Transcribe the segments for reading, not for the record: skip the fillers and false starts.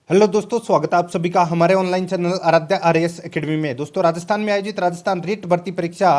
Hello दोस्तों, स्वागत है आप सभी का हमारे online channel Aaradhya RAS academy में। दोस्तों, राजस्थान में आयोजित राजस्थान रीट भर्ती परीक्षा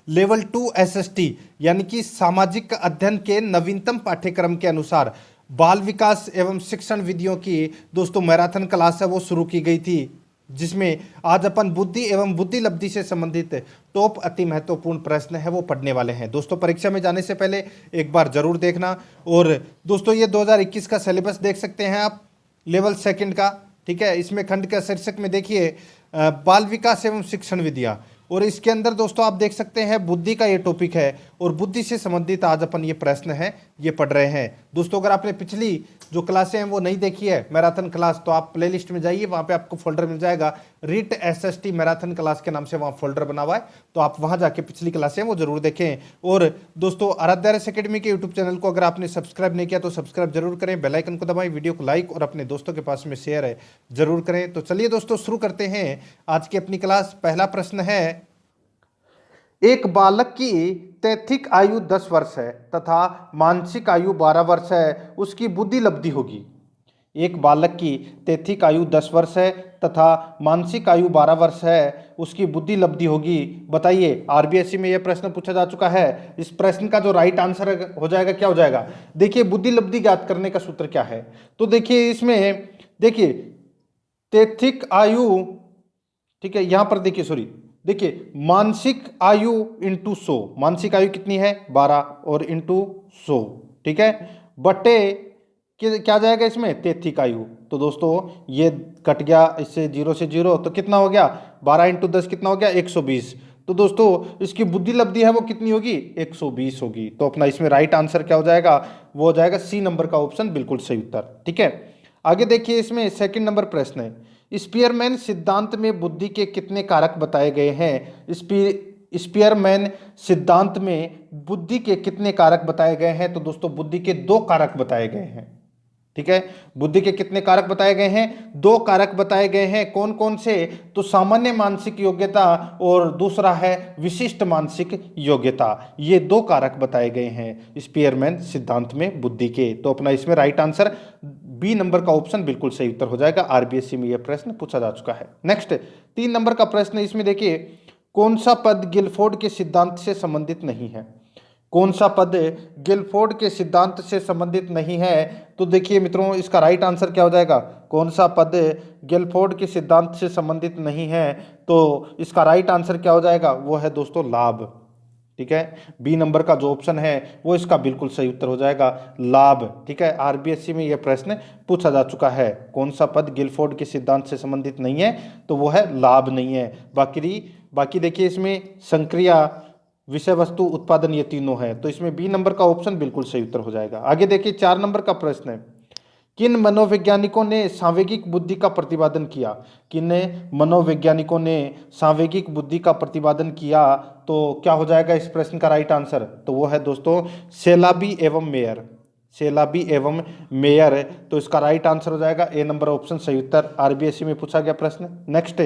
लेवल 2 एसएसटी यानी कि सामाजिक अध्ययन के नवीनतम पाठ्यक्रम के अनुसार बाल विकास एवं शिक्षण विधियों की दोस्तों मैराथन क्लास है वो शुरू की गई थी, जिसमें आज अपन बुद्धि एवं बुद्धि लब्धि से संबंधित टॉप अति महत्वपूर्ण प्रश्न है वो पढ़ने वाले हैं। दोस्तों, परीक्षा में जाने से पहले एक बार जरूर देखना। और दोस्तों, ये 2021 का सिलेबस देख सकते हैं आप, लेवल सेकंड का। ठीक है, इसमें खंड का शीर्षक में देखिए बाल विकास एवं शिक्षण विधियाँ, और इसके अंदर दोस्तों आप देख सकते हैं बुद्धि का ये टॉपिक है, और बुद्धि से संबंधित आज अपन ये प्रश्न है ये पढ़ रहे हैं। दोस्तों, अगर आपने पिछली जो क्लासें हैं वो नहीं देखी है मैराथन क्लास, तो आप प्लेलिस्ट में जाइए, वहाँ पे आपको फोल्डर मिल जाएगा रीट एसएसटी मैराथन क्लास के नाम से, वहाँ फोल्डर बना हुआ है, तो आप वहाँ जाके पिछली क्लासें वो जरूर देखें। और दोस्तों, आराध्या आरएएस एकेडमी के यूट्यूब चैनल को अगर आपने सब्सक्राइब नहीं किया तो सब्सक्राइब जरूर करें, बेल आइकन को दबाएं, वीडियो को लाइक और अपने दोस्तों के पास में शेयर है जरूर करें। तो चलिए दोस्तों, शुरू करते हैं आज की अपनी क्लास। पहला प्रश्न है, एक बालक की तैथिक आयु 10 वर्ष है तथा मानसिक आयु 12 वर्ष है, उसकी बुद्धि लब्धि होगी। एक बालक की तैथिक आयु 10 वर्ष है तथा मानसिक आयु 12 वर्ष है, उसकी बुद्धि लब्धि होगी। बताइए, आरबीएससी में यह प्रश्न पूछा जा चुका है। इस प्रश्न का जो राइट आंसर हो जाएगा क्या हो जाएगा? देखिए, बुद्धि लब्धि ज्ञात करने का सूत्र क्या है, तो देखिए इसमें देखिए तैथिक आयु, ठीक है, यहां पर देखिए मानसिक आयु इंटू 100, मानसिक आयु कितनी है 12 और इंटू 100, ठीक है, बटे क्या जाएगा इसमें तैथिक आयु। तो दोस्तों ये कट गया इससे 0 से 0, तो कितना हो गया 12 इंटू 10 कितना हो गया 120। तो दोस्तों इसकी बुद्धि लब्धि है वो कितनी होगी 120 होगी। तो अपना इसमें राइट आंसर क्या हो जाएगा, वो हो जाएगा सी नंबर का ऑप्शन, बिल्कुल सही उत्तर। ठीक है, आगे देखिए, इसमें सेकंड नंबर प्रश्न है, स्पीयरमैन सिद्धांत में बुद्धि के कितने कारक बताए गए हैं? स्पीयरमैन सिद्धांत में बुद्धि के कितने कारक बताए गए हैं? तो दोस्तों बुद्धि के 2 कारक बताए गए हैं। ठीक है, बुद्धि के कितने कारक बताए गए हैं? 2 कारक बताए गए हैं। कौन कौन से? तो सामान्य मानसिक योग्यता और दूसरा है विशिष्ट मानसिक योग्यता। ये 2 कारक बताए गए हैं स्पीयरमैन सिद्धांत में बुद्धि के। तो अपना इसमें राइट आंसर बी नंबर का ऑप्शन बिल्कुल सही उत्तर हो जाएगा। आरबीएससी में यह प्रश्न पूछा जा चुका है। नेक्स्ट 3 नंबर का प्रश्न, इसमें देखिए कौन सा पद गिलफोर्ड के सिद्धांत से संबंधित नहीं है? कौन सा पद गिलफोर्ड के सिद्धांत से संबंधित नहीं है? तो देखिए मित्रों, इसका राइट आंसर क्या हो जाएगा? कौन सा पद गिलफोर्ड के सिद्धांत से संबंधित नहीं है? तो इसका राइट आंसर क्या हो जाएगा? वो है दोस्तों लाभ। ठीक है, बी नंबर का जो ऑप्शन है वो इसका बिल्कुल सही उत्तर हो जाएगा, लाभ। ठीक है, आरबीएससी में यह प्रश्न पूछा जा चुका है, कौन सा पद गिलफोर्ड के सिद्धांत से संबंधित नहीं है? तो वो है लाभ नहीं है। बाकी देखिए इसमें संक्रिया, विषय वस्तु, उत्पादन, ये तीनों है, तो इसमें बी नंबर का ऑप्शन बिल्कुल सही उत्तर हो जाएगा। आगे देखिए 4 नंबर का प्रश्न है, किन मनोवैज्ञानिकों ने सांवेगिक बुद्धि का प्रतिपादन किया? किन मनोवैज्ञानिकों ने सांवेगिक बुद्धि का प्रतिपादन किया? तो क्या हो जाएगा इस प्रश्न का राइट आंसर? तो वो है दोस्तों सेलाबी एवं मेयर, सेलाबी एवं मेयर। तो इसका राइट आंसर हो जाएगा ए नंबर ऑप्शन सही उत्तर। आरबीएससी में पूछा गया प्रश्न। नेक्स्ट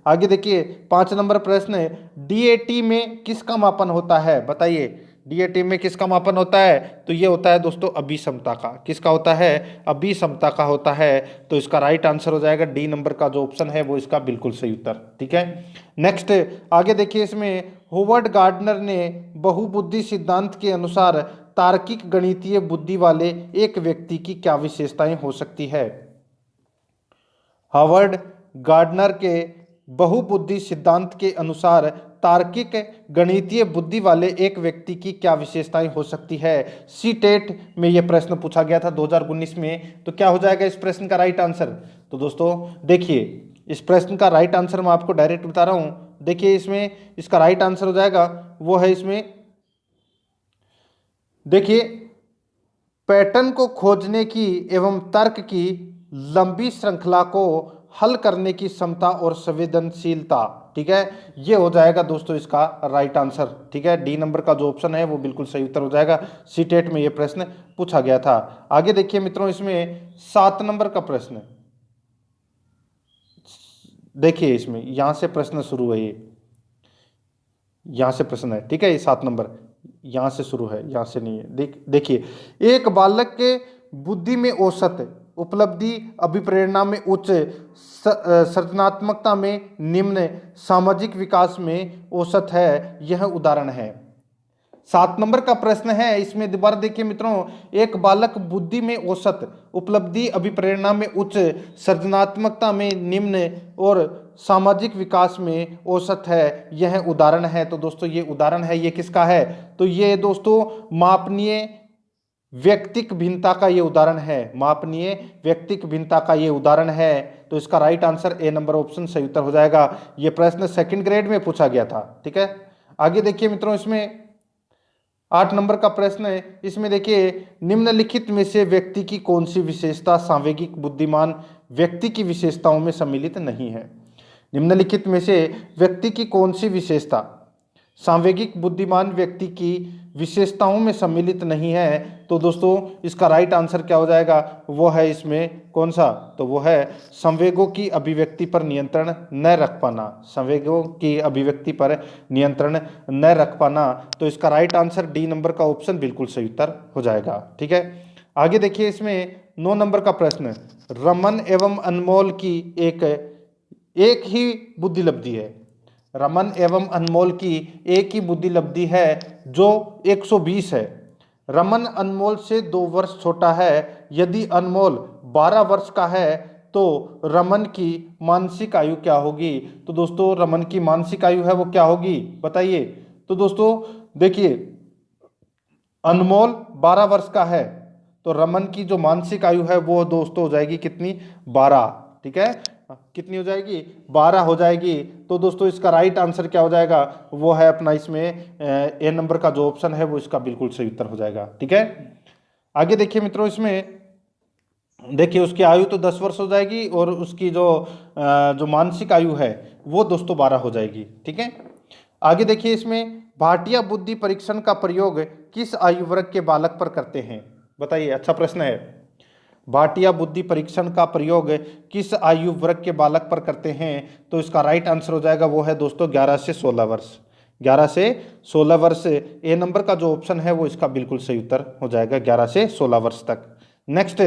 आगे देखिए 5 नंबर प्रश्न है, डीएटी में किसका मापन होता है? बताइए, डीएटी में किसका मापन होता है? तो ये होता है दोस्तों अभिसमता का। किसका होता है? अभिसमता का होता है। तो इसका राइट आंसर हो जाएगा डी नंबर का जो ऑप्शन है वो इसका बिल्कुल सही उत्तर। ठीक है, नेक्स्ट आगे देखिए, इसमें होवर्ड गार्डनर ने बहुबुद्धि सिद्धांत के अनुसार तार्किक गणितीय बुद्धि वाले एक व्यक्ति की क्या विशेषताएं हो सकती है? हार्वर्ड गार्डनर के बहुबुद्धि सिद्धांत के अनुसार तार्किक गणितीय बुद्धि वाले एक व्यक्ति की क्या विशेषताएं हो सकती है? सीटेट में यह प्रश्न पूछा गया था 2019 में। तो क्या हो जाएगा इस प्रश्न का राइट आंसर? तो दोस्तों देखिए, इस प्रश्न का राइट आंसर मैं आपको डायरेक्ट बता रहा हूं। देखिए इसमें इसका राइट आंसर हो जाएगा वो है, इसमें देखिए पैटर्न को खोजने की एवं तर्क की लंबी श्रृंखला को हल करने की क्षमता और संवेदनशीलता। ठीक है, ये हो जाएगा दोस्तों इसका राइट आंसर। ठीक है, डी नंबर का जो ऑप्शन है वो बिल्कुल सही उत्तर हो जाएगा। सीटेट में ये प्रश्न पूछा गया था। आगे देखिए मित्रों, इसमें 7 नंबर का प्रश्न, देखिए इसमें यहां से प्रश्न शुरू है, ये यहां से प्रश्न है। ठीक है, ये 7 नंबर यहां से शुरू है, यहां से नहीं है। देखिए, एक बालक के बुद्धि में औसत उपलब्धि अभिप्रेरणा में उच्च, सृजनात्मकता में निम्न, सामाजिक विकास में औसत है, यह उदाहरण है। 7 नंबर का प्रश्न है, इसमें दोबारा देखिए मित्रों, एक बालक बुद्धि में औसत, उपलब्धि अभिप्रेरणा में उच्च, सृजनात्मकता में निम्न और सामाजिक विकास में औसत है, यह उदाहरण है। तो दोस्तों ये उदाहरण है, ये किसका है? तो ये दोस्तों मापनीय व्यक्तिक भिन्नता का ये उदाहरण है, मापनीय व्यक्तिक भिन्नता का ये उदाहरण है। तो इसका right answer A number option सही उत्तर हो जाएगा। ये प्रश्न 2nd ग्रेड में पूछा गया था। ठीक है, आगे देखिए मित्रों, इसमें 8 नंबर का प्रश्न है, इसमें देखिए निम्नलिखित में से व्यक्ति की कौन सी विशेषता सांवेगिक बुद्धिमान व्यक्ति की विशेषताओं में सम्मिलित नहीं है? निम्नलिखित में से व्यक्ति की कौन सी विशेषता सांवेगिक बुद्धिमान व्यक्ति की विशेषताओं में सम्मिलित नहीं है? तो दोस्तों इसका राइट आंसर क्या हो जाएगा? वो है इसमें कौन सा? तो वो है संवेगों की अभिव्यक्ति पर नियंत्रण न रख पाना, संवेगों की अभिव्यक्ति पर नियंत्रण न रख पाना। तो इसका राइट आंसर डी नंबर का ऑप्शन बिल्कुल सही उत्तर हो जाएगा। ठीक है, आगे देखिए, इसमें 9 नंबर का प्रश्न, रमन एवं अनमोल की एक ही बुद्धि लब्धि है। रमन एवं अनमोल की एक ही बुद्धि लब्धि है जो 120 है। रमन अनमोल से 2 वर्ष छोटा है। यदि अनमोल 12 वर्ष का है तो रमन की मानसिक आयु क्या होगी? तो दोस्तों रमन की मानसिक आयु है वो क्या होगी, बताइए। तो दोस्तों देखिए, अनमोल 12 वर्ष का है तो रमन की जो मानसिक आयु है वो दोस्तों हो जाएगी कितनी? 12। ठीक है, कितनी हो जाएगी? 12 हो जाएगी। तो दोस्तों इसका राइट आंसर क्या हो जाएगा? वो है अपना इसमें ए नंबर का जो ऑप्शन है वो इसका बिल्कुल सही उत्तर हो जाएगा। ठीक है, आगे देखिए मित्रों, इसमें देखिए उसकी आयु तो 10 वर्ष हो जाएगी और उसकी जो मानसिक आयु है वो दोस्तों 12 हो जाएगी। ठीक है, आगे देखिए, इसमें भाटिया बुद्धि परीक्षण का प्रयोग किस आयु वर्ग के बालक पर करते हैं? बताइए, अच्छा प्रश्न है। भाटिया बुद्धि परीक्षण का प्रयोग किस आयु वर्ग के बालक पर करते हैं? तो इसका राइट आंसर हो जाएगा वो है दोस्तों 11 से 16 वर्ष। 11 से 16 वर्ष ए नंबर का जो ऑप्शन है वो इसका बिल्कुल सही उत्तर हो जाएगा, 11 से 16 वर्ष तक। नेक्स्ट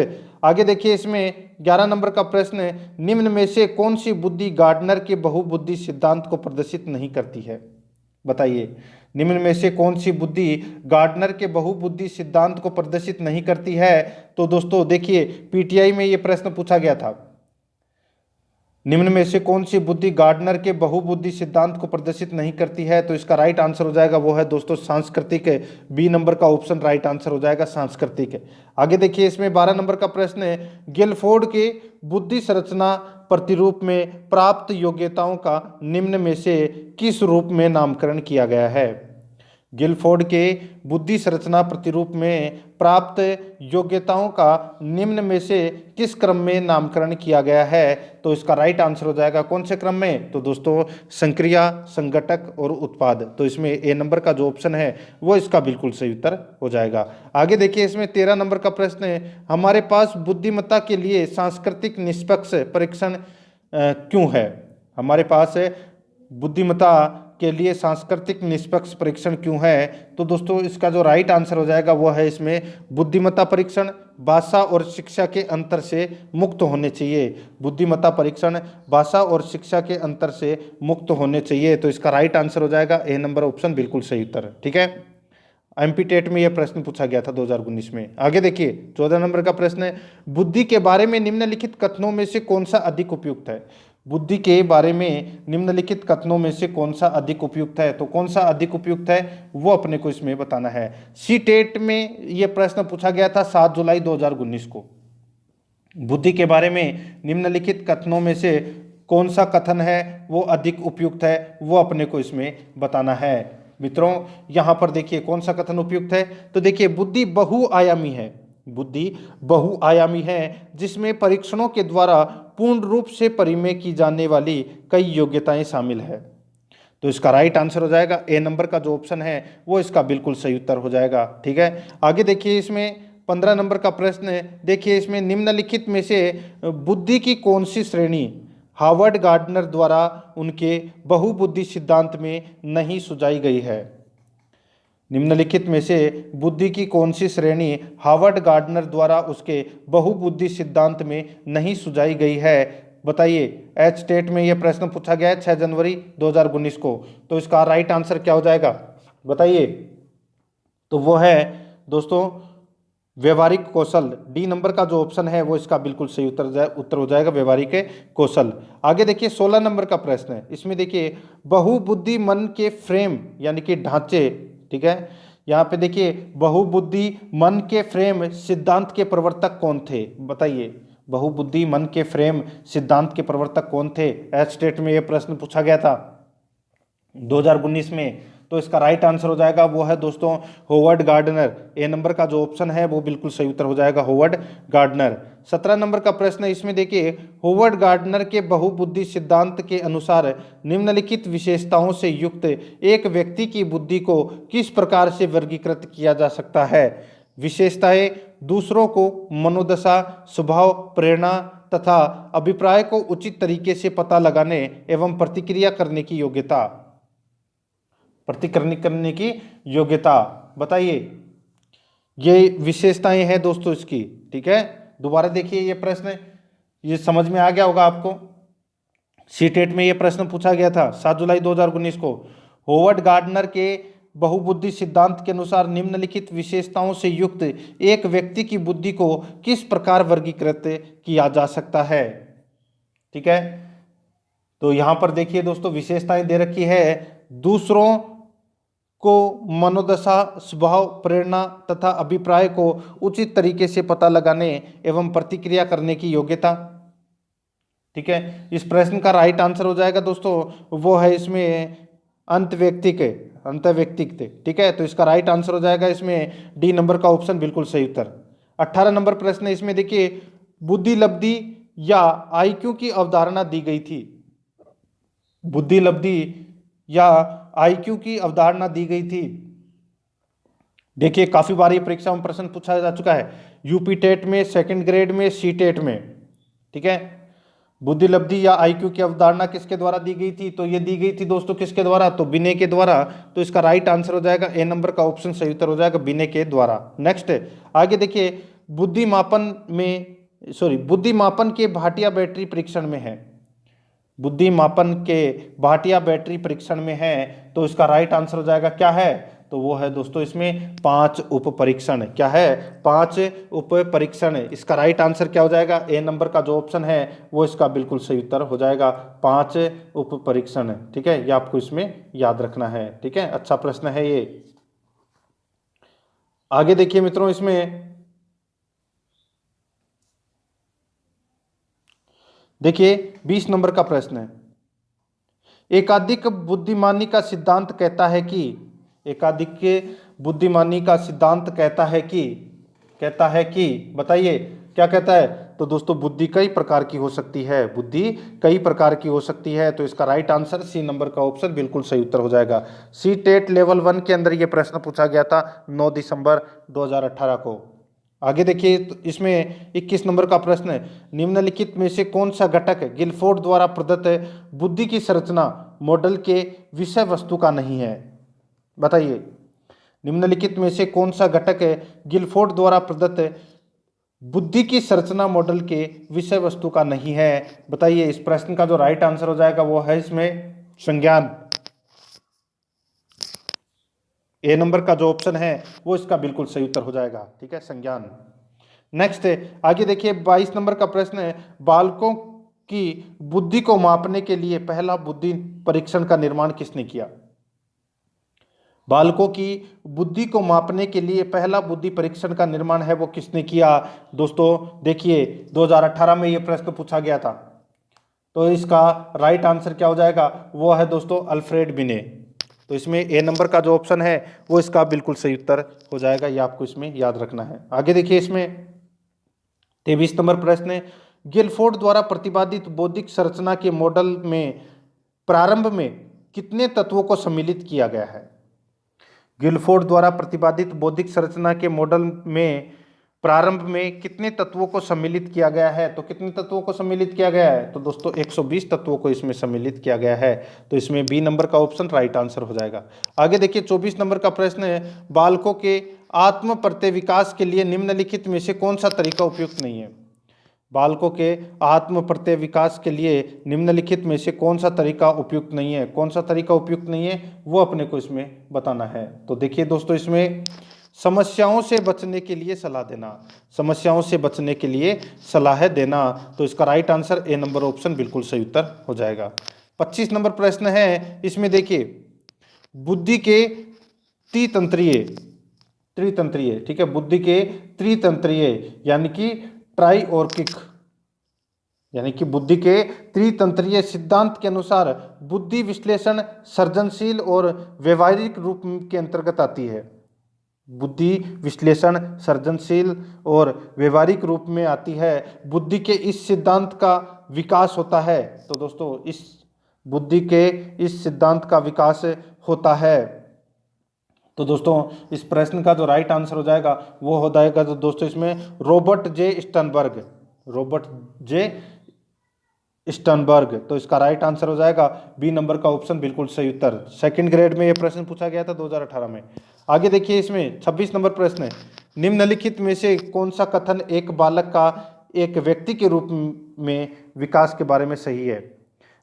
आगे देखिए, इसमें 11 नंबर का प्रश्न, निम्न में से कौन सी बुद्धि गार्डनर के बहुबुद्धि सिद्धांत को प्रदर्शित नहीं करती है? बताइए, निम्न में से कौन सी बुद्धि गार्डनर के बहुबुद्धि सिद्धांत को प्रदर्शित नहीं करती है? तो दोस्तों देखिए पीटीआई में ये प्रश्न पूछा गया था, निम्न में से कौन सी बुद्धि गार्डनर के बहुबुद्धि सिद्धांत को प्रदर्शित नहीं करती है? तो इसका राइट आंसर हो जाएगा वो है दोस्तों सांस्कृतिक, बी नंबर का ऑप्शन राइट आंसर हो जाएगा सांस्कृतिक। आगे देखिए, इसमें 12 नंबर का प्रश्न है, गिलफोर्ड के बुद्धि संरचना प्रतिरूप में प्राप्त योग्यताओं का निम्न में से किस रूप में नामकरण किया गया है? गिलफोर्ड के बुद्धि संरचना प्रतिरूप में प्राप्त योग्यताओं का निम्न में से किस क्रम में नामकरण किया गया है? तो इसका राइट आंसर हो जाएगा कौन से क्रम में? तो दोस्तों संक्रिया, संगठक और उत्पाद। तो इसमें ए नंबर का जो ऑप्शन है वो इसका बिल्कुल सही उत्तर हो जाएगा। आगे देखिए, इसमें 13 नंबर का प्रश्न है, हमारे पास बुद्धिमत्ता के लिए सांस्कृतिक निष्पक्ष परीक्षण क्यों है? हमारे पास बुद्धिमत्ता के लिए सांस्कृतिक निष्पक्ष परीक्षण क्यों है? तो दोस्तों इसका जो राइट आंसर हो जाएगा वो है इसमें बुद्धिमत्ता परीक्षण भाषा और शिक्षा के अंतर से मुक्त होने चाहिए। बुद्धिमत्ता परीक्षण भाषा और शिक्षा के अंतर से मुक्त होने चाहिए। तो इसका राइट आंसर हो जाएगा ए नंबर ऑप्शन बिल्कुल सही उत्तर। ठीक है, एमपी टेट में यह प्रश्न पूछा गया था 2019 में। आगे देखिए 14 नंबर का प्रश्न है, बुद्धि के बारे में निम्नलिखित कथनों में से कौन सा अधिक उपयुक्त है? बुद्धि के बारे में निम्नलिखित कथनों में से कौन सा अधिक उपयुक्त है? तो कौन सा अधिक उपयुक्त है वो अपने को इसमें बताना है। सी टेट में यह प्रश्न पूछा गया था 7 जुलाई 2019 को। बुद्धि के बारे में निम्नलिखित कथनों में से कौन सा कथन है वो अधिक उपयुक्त है वो अपने को इसमें बताना है। मित्रों यहाँ पर देखिए कौन सा कथन उपयुक्त है, तो देखिए बुद्धि बहुआयामी है, बुद्धि बहुआयामी है जिसमें परीक्षणों के द्वारा पूर्ण रूप से परिमेय की जाने वाली कई योग्यताएं शामिल है। तो इसका राइट आंसर हो जाएगा ए नंबर का जो ऑप्शन है वो इसका बिल्कुल सही उत्तर हो जाएगा। ठीक है, आगे देखिए इसमें 15 नंबर का प्रश्न है, देखिए इसमें निम्नलिखित में से बुद्धि की कौन सी श्रेणी हार्वर्ड गार्डनर द्वारा उनके बहुबुद्धि सिद्धांत में नहीं सुझाई गई है? निम्नलिखित में से बुद्धि की कौन सी श्रेणी हार्वर्ड गार्डनर द्वारा उसके बहुबुद्धि सिद्धांत में नहीं सुझाई गई है? बताइए। एच स्टेट में यह प्रश्न पूछा गया है 6 जनवरी 2019 को। तो इसका राइट आंसर क्या हो जाएगा बताइए? तो वो है दोस्तों व्यवहारिक कौशल। डी नंबर का जो ऑप्शन है वो इसका बिल्कुल सही उत्तर हो जाएगा, व्यवहारिक कौशल। आगे देखिए 16 नंबर का प्रश्न है। इसमें देखिए बहुबुद्धि मन के फ्रेम यानी कि ढांचे, ठीक है, यहाँ पे देखिए बहुबुद्धि मन के फ्रेम सिद्धांत के प्रवर्तक कौन थे? बताइए, बहुबुद्धि मन के फ्रेम सिद्धांत के प्रवर्तक कौन थे? एच स्टेट में यह प्रश्न पूछा गया था 2019 में। तो इसका राइट आंसर हो जाएगा वो है दोस्तों होवर्ड गार्डनर। ए नंबर का जो ऑप्शन है वो बिल्कुल सही उत्तर हो जाएगा, होवर्ड गार्डनर। 17 नंबर का प्रश्न है। इसमें देखिए होवर्ड गार्डनर के बहुबुद्धि सिद्धांत के अनुसार निम्नलिखित विशेषताओं से युक्त एक व्यक्ति की बुद्धि को किस प्रकार से वर्गीकृत किया जा सकता है? विशेषताएं दूसरों को मनोदशा, स्वभाव, प्रेरणा तथा अभिप्राय को उचित तरीके से पता लगाने एवं प्रतिक्रिया करने की योग्यता। प्रतिक्रिया करने की योग्यता, बताइए। ये विशेषताएं हैं दोस्तों इसकी, ठीक है। दोबारा देखिए ये प्रश्न, ये समझ में आ गया होगा आपको। सीटेट में ये प्रश्न पूछा गया था 7 जुलाई 2019 को। होवर्ड गार्डनर के बहुबुद्धि सिद्धांत के अनुसार निम्नलिखित विशेषताओं से युक्त एक व्यक्ति की बुद्धि को किस प्रकार वर्गीकृत किया जा सकता है? ठीक है, तो यहां पर देखिए दोस्तों विशेषताएं दे रखी है। दूसरों को मनोदशा, स्वभाव, प्रेरणा तथा अभिप्राय को उचित तरीके से पता लगाने एवं प्रतिक्रिया करने की योग्यता। ठीक है, इस प्रश्न का राइट आंसर हो जाएगा दोस्तों वो है इसमें अंतर्वैयक्तिक। ठीक है, तो इसका राइट आंसर हो जाएगा इसमें डी नंबर का ऑप्शन बिल्कुल सही उत्तर। 18 नंबर प्रश्न है। इसमें देखिए बुद्धि लब्धि या आईक्यू की अवधारणा दी गई थी। बुद्धि लब्धि या आईक्यू की अवधारणा दी गई थी। देखिए काफी बार ये परीक्षा में प्रश्न पूछा जा चुका है, यूपी टेट में, सेकंड ग्रेड में, सी टेट में। ठीक है, बुद्धि लब्धि या आईक्यू की अवधारणा किसके द्वारा दी गई थी? तो ये दी गई थी दोस्तों किसके द्वारा? तो बिने के द्वारा। तो इसका राइट आंसर हो जाएगा ए नंबर का ऑप्शन सही उत्तर हो जाएगा, बिने के द्वारा। नेक्स्ट आगे देखिए बुद्धि मापन के भाटिया बैटरी परीक्षण में है। बुद्धि मापन के भाटिया बैटरी परीक्षण में है, तो इसका राइट आंसर हो जाएगा क्या है? तो वो है दोस्तों इसमें 5 उप परीक्षण। क्या है? 5 उप परीक्षण। इसका राइट आंसर क्या हो जाएगा? ए नंबर का जो ऑप्शन है वो इसका बिल्कुल सही उत्तर हो जाएगा, 5 उप परीक्षण। ठीक है, ये आपको इसमें याद रखना है। ठीक है, अच्छा प्रश्न है ये। आगे देखिए मित्रों, इसमें देखिए 20 नंबर का प्रश्न है। एकाधिक बुद्धिमानी का सिद्धांत कहता है कि बताइए क्या कहता है? तो दोस्तों बुद्धि कई प्रकार की हो सकती है। तो इसका राइट आंसर सी नंबर का ऑप्शन बिल्कुल सही उत्तर हो जाएगा। सी टेट लेवल 1 के अंदर यह प्रश्न पूछा गया था 9 दिसंबर 2018 को। आगे देखिए तो इसमें 21 नंबर का प्रश्न है। निम्नलिखित में से कौन सा घटक गिलफोर्ड द्वारा प्रदत्त बुद्धि की संरचना मॉडल के विषय वस्तु का नहीं है? बताइए, निम्नलिखित में से कौन सा घटक गिलफोर्ड द्वारा प्रदत्त बुद्धि की संरचना मॉडल के विषय वस्तु का नहीं है? बताइए, इस प्रश्न का जो राइट आंसर हो जाएगा वो है इसमें संज्ञान। ए नंबर का जो ऑप्शन है वो इसका बिल्कुल सही उत्तर हो जाएगा। ठीक है, संज्ञान। नेक्स्ट आगे देखिए 22 नंबर का प्रश्न है। बालकों की बुद्धि को मापने के लिए पहला बुद्धि परीक्षण का निर्माण किसने किया? बालकों की बुद्धि को मापने के लिए पहला बुद्धि परीक्षण का निर्माण है वो किसने किया? दोस्तों देखिए 2018 में ये प्रश्न पूछा गया था, तो इसका राइट आंसर क्या हो जाएगा? वो है दोस्तों अल्फ्रेड बिने। तो इसमें ए नंबर का जो ऑप्शन है वो इसका बिल्कुल सही उत्तर हो जाएगा, ये आपको इसमें याद रखना है। आगे देखिए इसमें 23 नंबर प्रश्न है। गिलफोर्ड द्वारा प्रतिपादित बौद्धिक संरचना के मॉडल में प्रारंभ में कितने तत्वों को सम्मिलित किया गया है? गिलफोर्ड द्वारा प्रतिपादित बौद्धिक संरचना के मॉडल में प्रारंभ में कितने तत्वों को सम्मिलित किया गया है? तो कितने तत्वों को सम्मिलित किया गया है? तो दोस्तों 120 तत्वों को इसमें सम्मिलित किया गया है। तो इसमें बी नंबर का ऑप्शन राइट आंसर हो जाएगा। आगे देखिए 24 नंबर का प्रश्न है, बालकों के आत्म प्रत्यय विकास के लिए निम्नलिखित में से कौन सा तरीका उपयुक्त नहीं है? बालकों के आत्म प्रत्यय विकास के लिए निम्नलिखित में से कौन सा तरीका उपयुक्त नहीं है? कौन सा तरीका उपयुक्त नहीं है वो अपने को इसमें बताना है। तो देखिए दोस्तों, इसमें समस्याओं से बचने के लिए सलाह देना, समस्याओं से बचने के लिए सलाह देना, तो इसका right answer A number option बिल्कुल सही उत्तर हो जाएगा। 25 नंबर प्रश्न है, इसमें देखिए बुद्धि के त्रितंत्रीय, ठीक है, बुद्धि के त्रितंत्रीय यानी कि ट्राइओर्किक, यानी कि बुद्धि के त्रितंत्रीय सिद्धांत के अनुसार बुद्धि विश्लेषण सृजनशील और व्यवहारिक रूप के अंतर्गत आती है। बुद्धि विश्लेषण सृजनशील और व्यवहारिक रूप में आती है। बुद्धि के इस सिद्धांत का विकास होता है। तो दोस्तों इस बुद्धि के इस सिद्धांत का विकास होता है। तो दोस्तों इस प्रश्न का जो राइट आंसर हो जाएगा वो हो जाएगा तो दोस्तों इसमें रॉबर्ट जे स्टर्नबर्ग। तो इसका राइट आंसर हो जाएगा बी नंबर का ऑप्शन बिल्कुल सही उत्तर। सेकंड ग्रेड में ये प्रश्न पूछा गया था 2018 में। आगे देखिए इसमें 26 नंबर प्रश्न है, निम्नलिखित में से कौन सा कथन एक बालक का एक व्यक्ति के रूप में विकास के बारे में सही है?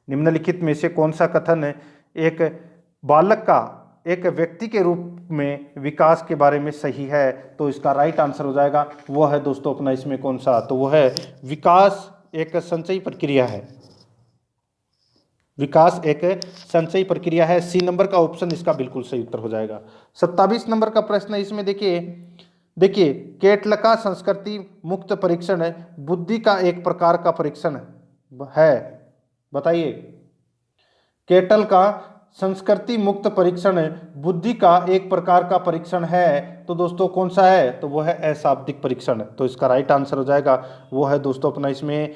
निम्नलिखित में से कौन सा कथन एक बालक का एक व्यक्ति के रूप में विकास के बारे में सही है? तो इसका राइट आंसर हो जाएगा वो है दोस्तों अपना इसमें कौन सा, तो वो है विकास एक संचयी प्रक्रिया है। विकास एक संचयी प्रक्रिया है। सी नंबर का ऑप्शन इसका बिल्कुल सही उत्तर हो जाएगा। 27 नंबर का प्रश्न है, इसमें देखिए केटलका संस्कृति मुक्त परीक्षण बुद्धि का एक प्रकार का परीक्षण है। बताइए, केटल का संस्कृति मुक्त परीक्षण बुद्धि का एक प्रकार का परीक्षण है, तो दोस्तों कौन सा है? तो वो है अशाब्दिक परीक्षण। तो इसका राइट आंसर हो जाएगा वो है दोस्तों अपना इसमें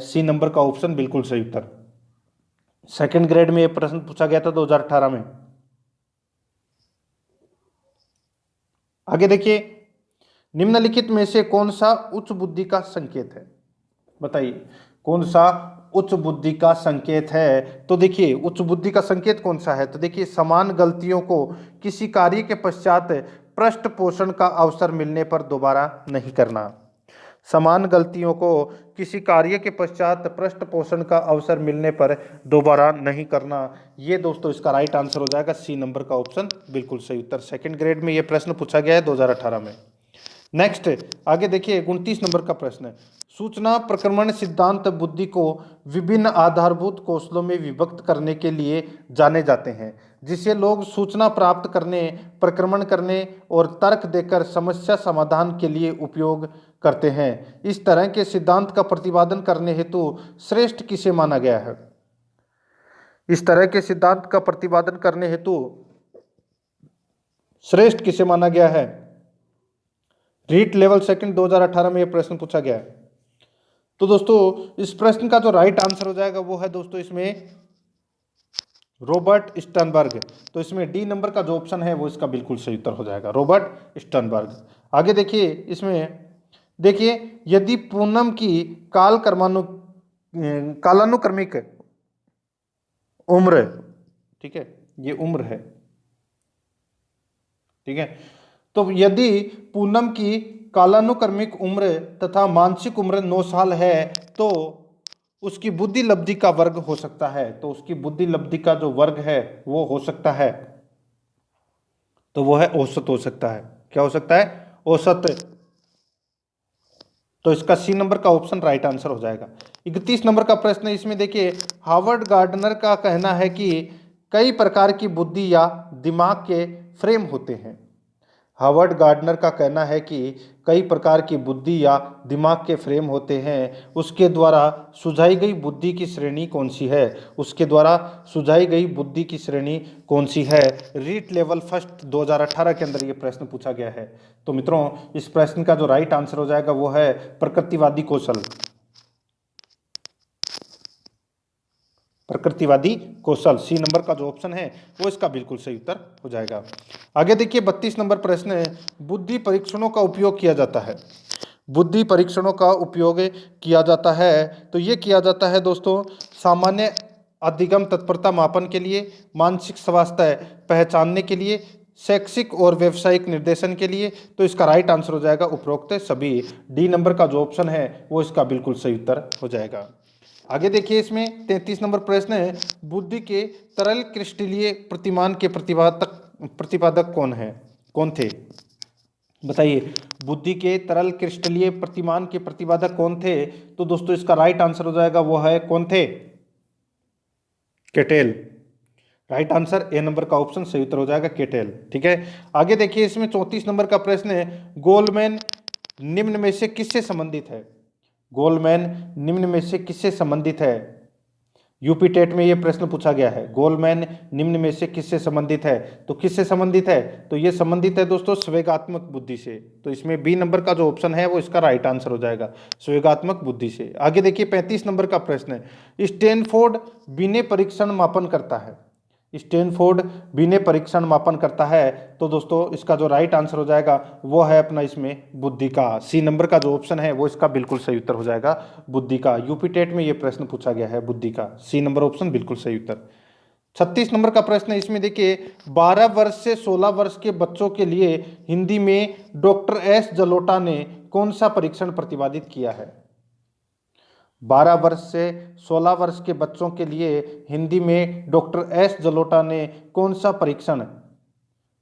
सी नंबर का ऑप्शन बिल्कुल सही उत्तर। सेकंड ग्रेड में ये प्रश्न पूछा गया था 2018 में। आगे देखिए, निम्नलिखित में से कौन सा उच्च बुद्धि का संकेत है? बताइए कौन सा उच्च बुद्धि का संकेत है? तो देखिए उच्च बुद्धि का संकेत कौन सा है? तो देखिए समान गलतियों को किसी कार्य के पश्चात पृष्ठ पोषण का अवसर मिलने पर दोबारा नहीं करना। समान गलतियों को किसी कार्य के पश्चात पृष्ठ पोषण का अवसर मिलने पर दोबारा नहीं करना, ये दोस्तों इसका राइट आंसर हो जाएगा सी नंबर का ऑप्शन बिल्कुल सही उत्तर। सेकंड ग्रेड में ये प्रश्न पूछा गया है 2018 में। नेक्स्ट आगे देखिए 29 नंबर का प्रश्न है, सूचना प्रक्रमण सिद्धांत बुद्धि को विभिन्न आधारभूत कौशलों में विभक्त करने के लिए जाने जाते हैं, जिसे लोग सूचना प्राप्त करने, प्रक्रमण करने और तर्क देकर समस्या समाधान के लिए उपयोग करते हैं। इस तरह के सिद्धांत का प्रतिपादन करने हेतु श्रेष्ठ किसे माना गया है? इस तरह के सिद्धांत का प्रतिपादन करने हेतु श्रेष्ठ किसे माना गया है? रीट लेवल सेकंड 2018 में यह प्रश्न पूछा गया है। तो दोस्तों इस प्रश्न का जो राइट आंसर हो जाएगा वो है दोस्तों इसमें रॉबर्ट स्टर्नबर्ग। तो इसमें डी नंबर का जो ऑप्शन है वो इसका बिल्कुल सही उत्तर हो जाएगा, रॉबर्ट स्टर्नबर्ग। आगे देखिए इसमें देखिए, यदि पूनम की कालानुक्रमिक उम्र, ठीक है, ये उम्र है, ठीक है, तो यदि पूनम की कालानुक्रमिक उम्र तथा मानसिक उम्र 9 साल है तो उसकी बुद्धि लब्धि का वर्ग हो सकता है। तो उसकी बुद्धि लब्धि का जो वर्ग है वो हो सकता है, तो वो है औसत हो सकता है। क्या हो सकता है? औसत। तो इसका सी नंबर का ऑप्शन राइट आंसर हो जाएगा। 31 नंबर का प्रश्न है, इसमें देखिए हार्वर्ड गार्डनर का कहना है कि कई प्रकार की बुद्धि या दिमाग के फ्रेम होते हैं। हार्वर्ड गार्डनर का कहना है कि कई प्रकार की बुद्धि या दिमाग के फ्रेम होते हैं, उसके द्वारा सुझाई गई बुद्धि की श्रेणी कौन सी है? उसके द्वारा सुझाई गई बुद्धि की श्रेणी कौन सी है? रीट लेवल फर्स्ट 2018 के अंदर ये प्रश्न पूछा गया है। तो मित्रों इस प्रश्न का जो राइट आंसर हो जाएगा वो है प्रकृतिवादी कौशल। प्रकृतिवादी कौशल, सी नंबर का जो ऑप्शन है वो इसका बिल्कुल सही उत्तर हो जाएगा। आगे देखिए 32 नंबर प्रश्न है, बुद्धि परीक्षणों का उपयोग किया जाता है। बुद्धि परीक्षणों का उपयोग किया जाता है? तो ये किया जाता है दोस्तों सामान्य अधिगम तत्परता मापन के लिए, मानसिक स्वास्थ्य पहचानने के लिए, शैक्षिक और व्यावसायिक निर्देशन के लिए। तो इसका राइट आंसर हो जाएगा उपरोक्त सभी। डी नंबर का जो ऑप्शन है वो इसका बिल्कुल सही उत्तर हो जाएगा। आगे देखिए, इसमें 33 नंबर प्रश्न है, बुद्धि के तरल क्रिस्टलीय प्रतिमान के प्रतिपादक कौन थे? बताइए, बुद्धि के तरल क्रिस्टलीय प्रतिमान के प्रतिपादक कौन थे? तो दोस्तों इसका राइट आंसर हो जाएगा वो है, कौन थे? Kettle. Right answer A number का ऑप्शन सही उत्तर हो जाएगा, केटेल। ठीक है, आगे देखिए, इसमें 34 नंबर का प्रश्न है, गोल्डमैन निम्न में से किससे संबंधित है? गोल्डमैन निम्न में से किससे संबंधित है? यूपी टेट में यह प्रश्न पूछा गया है, गोल्डमैन निम्न में से किससे संबंधित है? तो किससे संबंधित है? तो यह संबंधित है दोस्तों संवेगात्मक बुद्धि से। तो इसमें बी नंबर का जो ऑप्शन है वो इसका राइट आंसर हो जाएगा, संवेगात्मक बुद्धि से। आगे देखिए, 35 नंबर का प्रश्न है, स्टैनफोर्ड बिने परीक्षण मापन करता है? स्टैनफोर्ड बिने परीक्षण मापन करता है। तो दोस्तों इसका जो राइट आंसर हो जाएगा वो है अपना इसमें बुद्धि का। सी नंबर का जो ऑप्शन है वो इसका बिल्कुल सही उत्तर हो जाएगा, बुद्धि का। यूपी टेट में ये प्रश्न पूछा गया है, बुद्धि का। सी नंबर ऑप्शन बिल्कुल सही उत्तर। 36 नंबर का प्रश्न है, इसमें देखिए, 12 वर्ष से 16 वर्ष के बच्चों के लिए हिंदी में डॉक्टर एस जलोटा ने कौन सा परीक्षण प्रतिपादित किया है? 12 वर्ष से 16 वर्ष के बच्चों के लिए हिंदी में डॉक्टर एस जलोटा ने कौन सा परीक्षण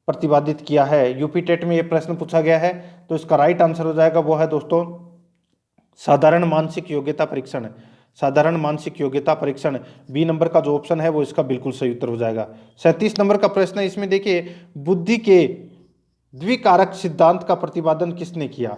प्रतिपादित किया है? यूपी टेट में यह प्रश्न पूछा गया है। तो इसका राइट आंसर हो जाएगा वो है दोस्तों साधारण मानसिक योग्यता परीक्षण। साधारण मानसिक योग्यता परीक्षण, बी नंबर का जो ऑप्शन है वो इसका बिल्कुल सही उत्तर हो जाएगा। 37 नंबर का प्रश्न है, इसमें देखिए, बुद्धि के द्विकारक सिद्धांत का प्रतिपादन किसने किया?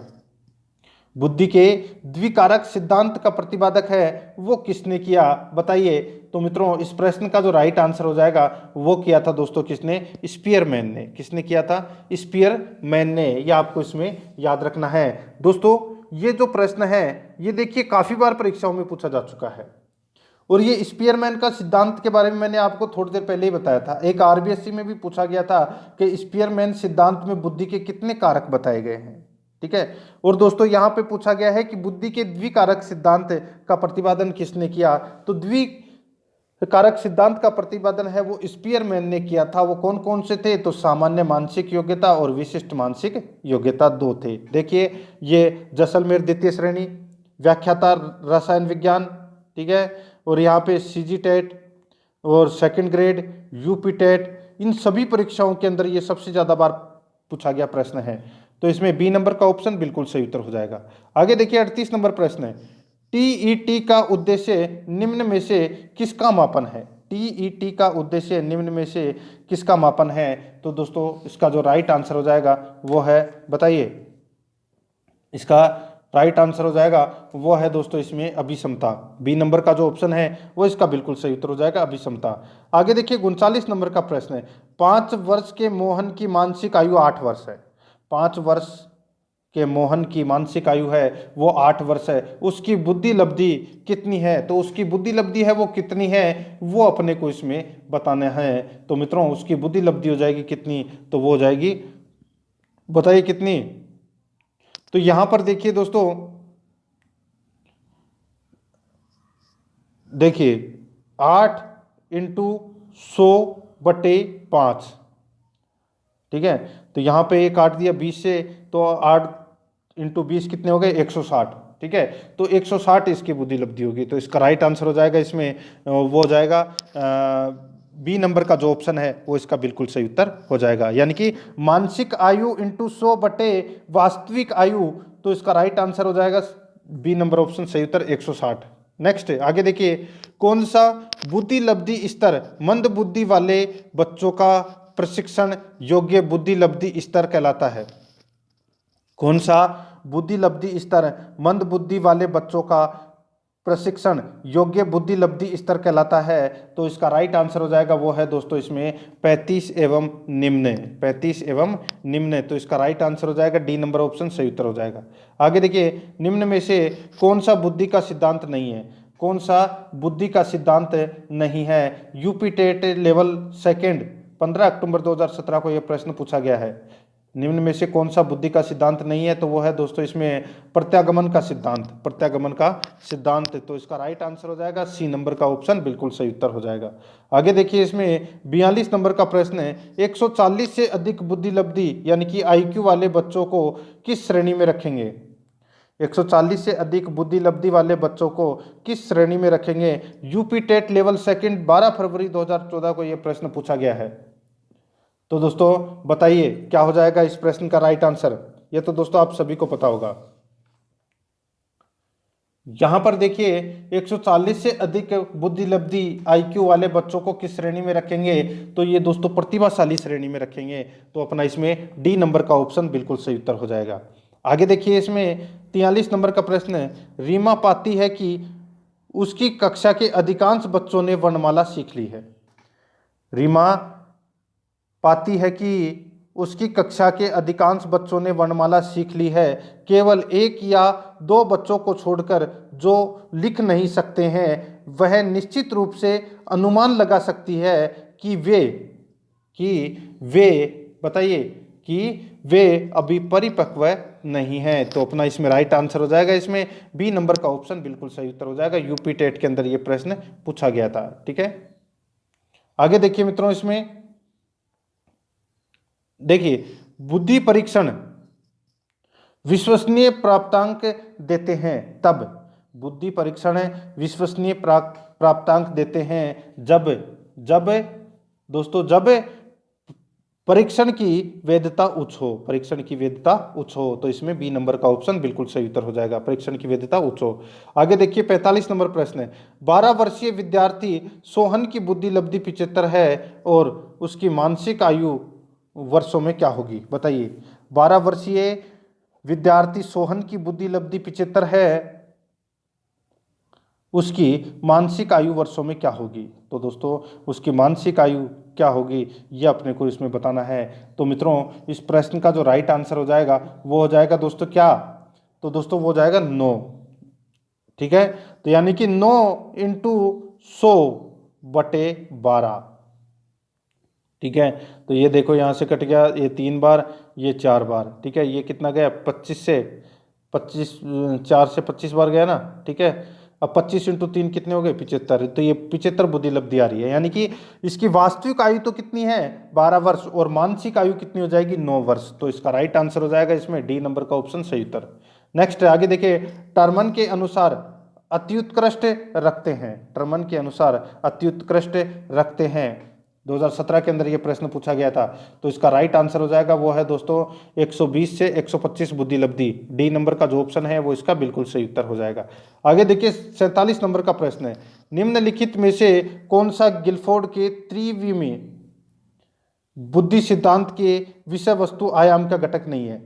बुद्धि के द्विकारक सिद्धांत का प्रतिपादक है वो किसने किया? बताइए। तो मित्रों इस प्रश्न का जो राइट आंसर हो जाएगा वो किया था दोस्तों किसने? स्पीयरमैन ने। किसने किया था? स्पीयरमैन ने। ये आपको इसमें याद रखना है दोस्तों। ये जो प्रश्न है ये देखिए काफी बार परीक्षाओं में पूछा जा चुका है, और ये स्पीयरमैन का सिद्धांत के बारे में मैंने आपको थोड़ी देर पहले ही बताया था। एक आरबीएससी में भी पूछा गया था कि स्पीयरमैन सिद्धांत में बुद्धि के कितने कारक बताए गए हैं। ठीक है, और दोस्तों यहाँ पे पूछा गया है कि बुद्धि के द्विकारक सिद्धांत का प्रतिपादन किसने किया? तो द्विकारक सिद्धांत का प्रतिपादन है वो स्पीयरमैन ने किया था। वो कौन कौन से थे? तो सामान्य मानसिक योग्यता और विशिष्ट मानसिक योग्यता, दो थे। देखिए, ये जैसलमेर द्वितीय श्रेणी, व्याख्याता रसायन विज्ञान, ठीक है, और यहाँ पे सीजी टेट और सेकंड ग्रेड, यूपी टेट, इन सभी परीक्षाओं के अंदर ये सबसे ज़्यादा बार पूछा गया प्रश्न है। तो इसमें बी नंबर का ऑप्शन बिल्कुल सही उत्तर हो जाएगा। आगे देखिए, 38 नंबर प्रश्न है, टीईटी का उद्देश्य निम्न में से किसका मापन है? टीईटी का उद्देश्य निम्न में से किसका मापन है? तो दोस्तों इसका जो राइट आंसर हो जाएगा वो है, बताइए, इसका राइट आंसर हो जाएगा वो है दोस्तों इसमें अभिक्षमता। बी नंबर का जो ऑप्शन है वो इसका बिल्कुल सही उत्तर हो जाएगा, अभिक्षमता। आगे देखिए, 39 नंबर का प्रश्न है, 5 वर्ष के मोहन की मानसिक आयु 8 वर्ष है। 5 वर्ष के मोहन की मानसिक आयु है वो 8 वर्ष है। उसकी बुद्धि लब्धि कितनी है? तो उसकी बुद्धि लब्धि है वो कितनी है वो अपने को इसमें बताना है। तो मित्रों उसकी बुद्धि लब्धि हो जाएगी कितनी? तो वो हो जाएगी, बताइए कितनी? तो यहां पर देखिए दोस्तों, देखिए 8 इंटू 100/5, ठीक है। तो यहां पे ये काट दिया 20 से, तो 8 इंटू 20 कितने हो गए? 160, ठीक है। तो 160 इसकी बुद्धि लब्धि होगी। तो इसका राइट आंसर हो जाएगा इसमें वो हो जाएगा बी नंबर का जो ऑप्शन है वो इसका बिल्कुल सही उत्तर हो जाएगा, यानी कि मानसिक आयु इंटू 100 वास्तविक आयु। तो इसका राइट आंसर हो जाएगा बी नंबर ऑप्शन सही उत्तर 160। नेक्स्ट आगे देखिए, कौन सा बुद्धि लब्धि स्तर मंद बुद्धि वाले बच्चों का प्रशिक्षण योग्य बुद्धि लब्धि स्तर कहलाता है? कौन सा बुद्धि लब्धि स्तर मंद बुद्धि वाले बच्चों का प्रशिक्षण योग्य बुद्धि लब्धि स्तर कहलाता है? तो इसका राइट आंसर हो जाएगा वो है दोस्तों इसमें 35 एवं निम्न। 35 एवं निम्न, तो इसका राइट आंसर हो जाएगा डी नंबर ऑप्शन सही उत्तर हो जाएगा। आगे देखिए, निम्न में से कौन सा बुद्धि का सिद्धांत नहीं है? कौन सा बुद्धि का सिद्धांत नहीं है? यूपी टेट लेवल सेकेंड 15 अक्टूबर 2017 को यह प्रश्न पूछा गया है। निम्न में से कौन सा बुद्धि का सिद्धांत नहीं है? तो वो है दोस्तों इसमें प्रत्यागमन का सिद्धांत, प्रत्यागमन का सिद्धांत। तो इसका राइट आंसर हो जाएगा सी नंबर का ऑप्शन बिल्कुल सही उत्तर हो जाएगा। आगे देखिए इसमें 42 नंबर का प्रश्न है, 140 से अधिक बुद्धि लब्धि यानी कि आईक्यू वाले बच्चों को किस श्रेणी में रखेंगे? 140 से अधिक बुद्धि लब्धि वाले बच्चों को किस श्रेणी में रखेंगे? यूपी टेट लेवल सेकंड 12 फरवरी 2014 को यह प्रश्न पूछा गया है। तो दोस्तों बताइए क्या हो जाएगा इस प्रश्न का राइट आंसर? ये तो दोस्तों आप सभी को पता होगा। यहां पर देखिए 140 से अधिक बुद्धि लब्धि आईक्यू वाले बच्चों को किस श्रेणी में रखेंगे? तो ये दोस्तों प्रतिभाशाली श्रेणी में रखेंगे। तो अपना इसमें डी नंबर का ऑप्शन बिल्कुल सही उत्तर हो जाएगा। आगे देखिए इसमें 43 नंबर का प्रश्न है, रीमा पाती है कि उसकी कक्षा के अधिकांश बच्चों ने वर्णमाला सीख ली है। रीमा पाती है कि उसकी कक्षा के अधिकांश बच्चों ने वर्णमाला सीख ली है, केवल एक या दो बच्चों को छोड़कर जो लिख नहीं सकते हैं वह निश्चित रूप से अनुमान लगा सकती है कि वे बताइए कि वे अभी परिपक्व नहीं हैं। तो अपना इसमें राइट आंसर हो जाएगा इसमें बी नंबर का ऑप्शन बिल्कुल सही उत्तर हो जाएगा। यूपी टेट के अंदर यह प्रश्न पूछा गया था। ठीक है, आगे देखिए मित्रों, इसमें देखिए बुद्धि परीक्षण विश्वसनीय प्राप्तांक देते हैं तब, बुद्धि परीक्षण विश्वसनीय प्राप्तांक देते हैं जब दोस्तों जब परीक्षण की वैधता उच्च हो, परीक्षण की वैधता उच्च हो। तो इसमें बी नंबर का ऑप्शन बिल्कुल सही उत्तर हो जाएगा, परीक्षण की वैधता उच्च हो। आगे देखिए 45 नंबर प्रश्न है, 12 वर्षीय विद्यार्थी सोहन की बुद्धि लब्धि 75 है और उसकी मानसिक आयु वर्षों में क्या होगी? बताइए, 12 वर्षीय विद्यार्थी सोहन की बुद्धि लब्धि 75 है, उसकी मानसिक आयु वर्षों में क्या होगी? तो दोस्तों उसकी मानसिक आयु क्या होगी ये अपने को इसमें बताना है। तो मित्रों इस प्रश्न का जो राइट आंसर हो जाएगा वो हो जाएगा दोस्तों क्या? तो दोस्तों वो हो जाएगा 9। ठीक है, तो यानी कि 9 इंटू 100/12। ठीक है, तो ये देखो यहाँ से कट गया, ये 3 बार, ये 4 बार। ठीक है, ये कितना गया? 25 से 25, 4 से 25 बार गया ना। ठीक है, अब 25 इंटू 3 कितने हो गए? 75। तो ये 75 बुद्धि लब्धि आ रही है, यानी कि इसकी वास्तविक आयु तो कितनी है? 12 वर्ष, और मानसिक आयु कितनी हो जाएगी? 9 वर्ष। तो इसका राइट आंसर हो जाएगा इसमें डी नंबर का ऑप्शन सही उत्तर। नेक्स्ट आगे देखिए, टर्मन के अनुसार अत्युत्कृष्ट रखते हैं, टर्मन के अनुसार अत्युत्कृष्ट रखते हैं, 2017 के अंदर ये प्रश्न पूछा गया था। तो इसका राइट आंसर हो जाएगा वो है दोस्तों 120 से 125 बुद्धि लब्धि। डी नंबर का जो ऑप्शन है वो इसका बिल्कुल सही उत्तर हो जाएगा। आगे देखिए 47 नंबर का प्रश्न है, निम्नलिखित में से कौन सा गिलफोर्ड के त्रिविमीय बुद्धि सिद्धांत के विषय वस्तु आयाम का घटक नहीं है?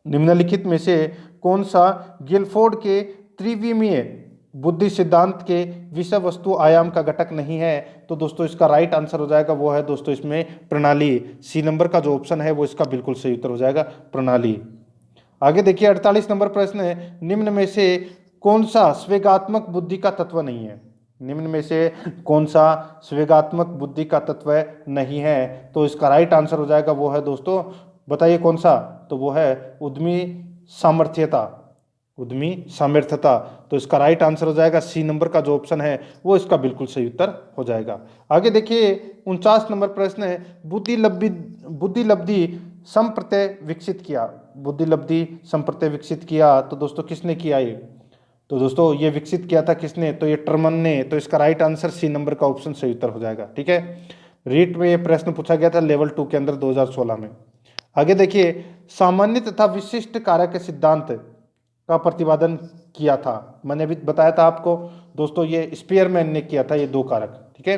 निम्नलिखित में से कौन सा गिलफोर्ड के त्रिविमीय बुद्धि सिद्धांत के विषय वस्तु आयाम का घटक नहीं है? तो दोस्तों इसका राइट आंसर हो जाएगा वो है दोस्तों इसमें प्रणाली। सी नंबर का जो ऑप्शन है वो इसका बिल्कुल सही उत्तर हो जाएगा, प्रणाली। आगे देखिए 48 नंबर प्रश्न है, निम्न में से कौन सा स्वेगात्मक बुद्धि का तत्व नहीं है? निम्न में से कौन सा स्वेगात्मक बुद्धि का तत्व नहीं है? तो इसका राइट आंसर हो जाएगा वो है दोस्तों, बताइए कौन सा? तो वो है उद्यमी सामर्थ्यता, उद्यमी सामर्थ्यता। तो इसका राइट आंसर हो जाएगा सी नंबर का जो ऑप्शन है वो इसका बिल्कुल सही उत्तर हो जाएगा। आगे देखिए 49 नंबर प्रश्न है, बुद्धि लब्धि संप्रत्यय विकसित किया, बुद्धि लब्धि संप्रत्यय विकसित किया। तो दोस्तों किसने किया ये? तो दोस्तों ये विकसित किया था किसने? तो ये टर्मन ने। तो इसका राइट आंसर सी नंबर का ऑप्शन सही उत्तर हो जाएगा। ठीक है, रीट में ये प्रश्न पूछा गया था लेवल 2 के अंदर 2016 में। आगे देखिए सामान्य तथा विशिष्ट कारक सिद्धांत का प्रतिपादन किया था, मैंने भी बताया था आपको दोस्तों, ये स्पीयरमैन ने किया था ये 2 कारक। ठीक है,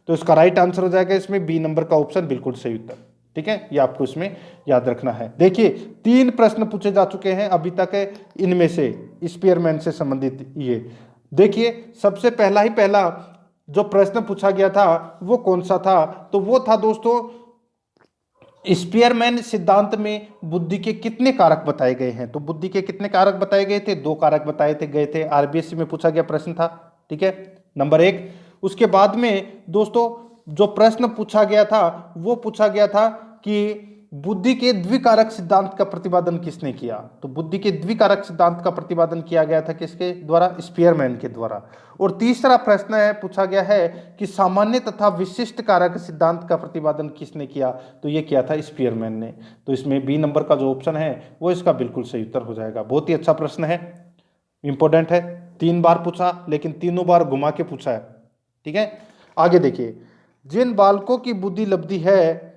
तो इसका राइट आंसर हो जाएगा इसमें बी नंबर का ऑप्शन बिल्कुल सही उत्तर। ठीक है, ये आपको इसमें याद रखना है। देखिए 3 प्रश्न पूछे जा चुके हैं अभी तक इनमें से स्पीयरमैन से संबंधित। ये देखिए सबसे पहला जो प्रश्न पूछा गया था वो कौन सा था? तो वो था दोस्तों स्पीयरमैन सिद्धांत में बुद्धि के कितने कारक बताए गए हैं? तो बुद्धि के कितने कारक बताए गए थे? 2 कारक बताए गए थे। आरबीएससी में पूछा गया प्रश्न था। ठीक है, नंबर 1। उसके बाद में दोस्तों जो प्रश्न पूछा गया था वो पूछा गया था कि बुद्धि के द्विकारक सिद्धांत का प्रतिपादन किसने किया? तो बुद्धि के द्विकारक सिद्धांत का प्रतिपादन किया गया था किसके द्वारा? स्पीयरमैन के द्वारा। और तीसरा प्रश्न है पूछा गया है कि सामान्य तथा विशिष्ट कारक सिद्धांत का प्रतिपादन किसने किया? तो ये किया था स्पीयरमैन ने। तो इसमें बी नंबर का जो ऑप्शन है वो इसका बिल्कुल सही उत्तर हो जाएगा। बहुत ही अच्छा प्रश्न है, इंपॉर्टेंट है, 3 बार पूछा लेकिन तीनों बार घुमा के पूछा है। ठीक है, आगे देखिए, जिन बालकों की बुद्धि लब्धि है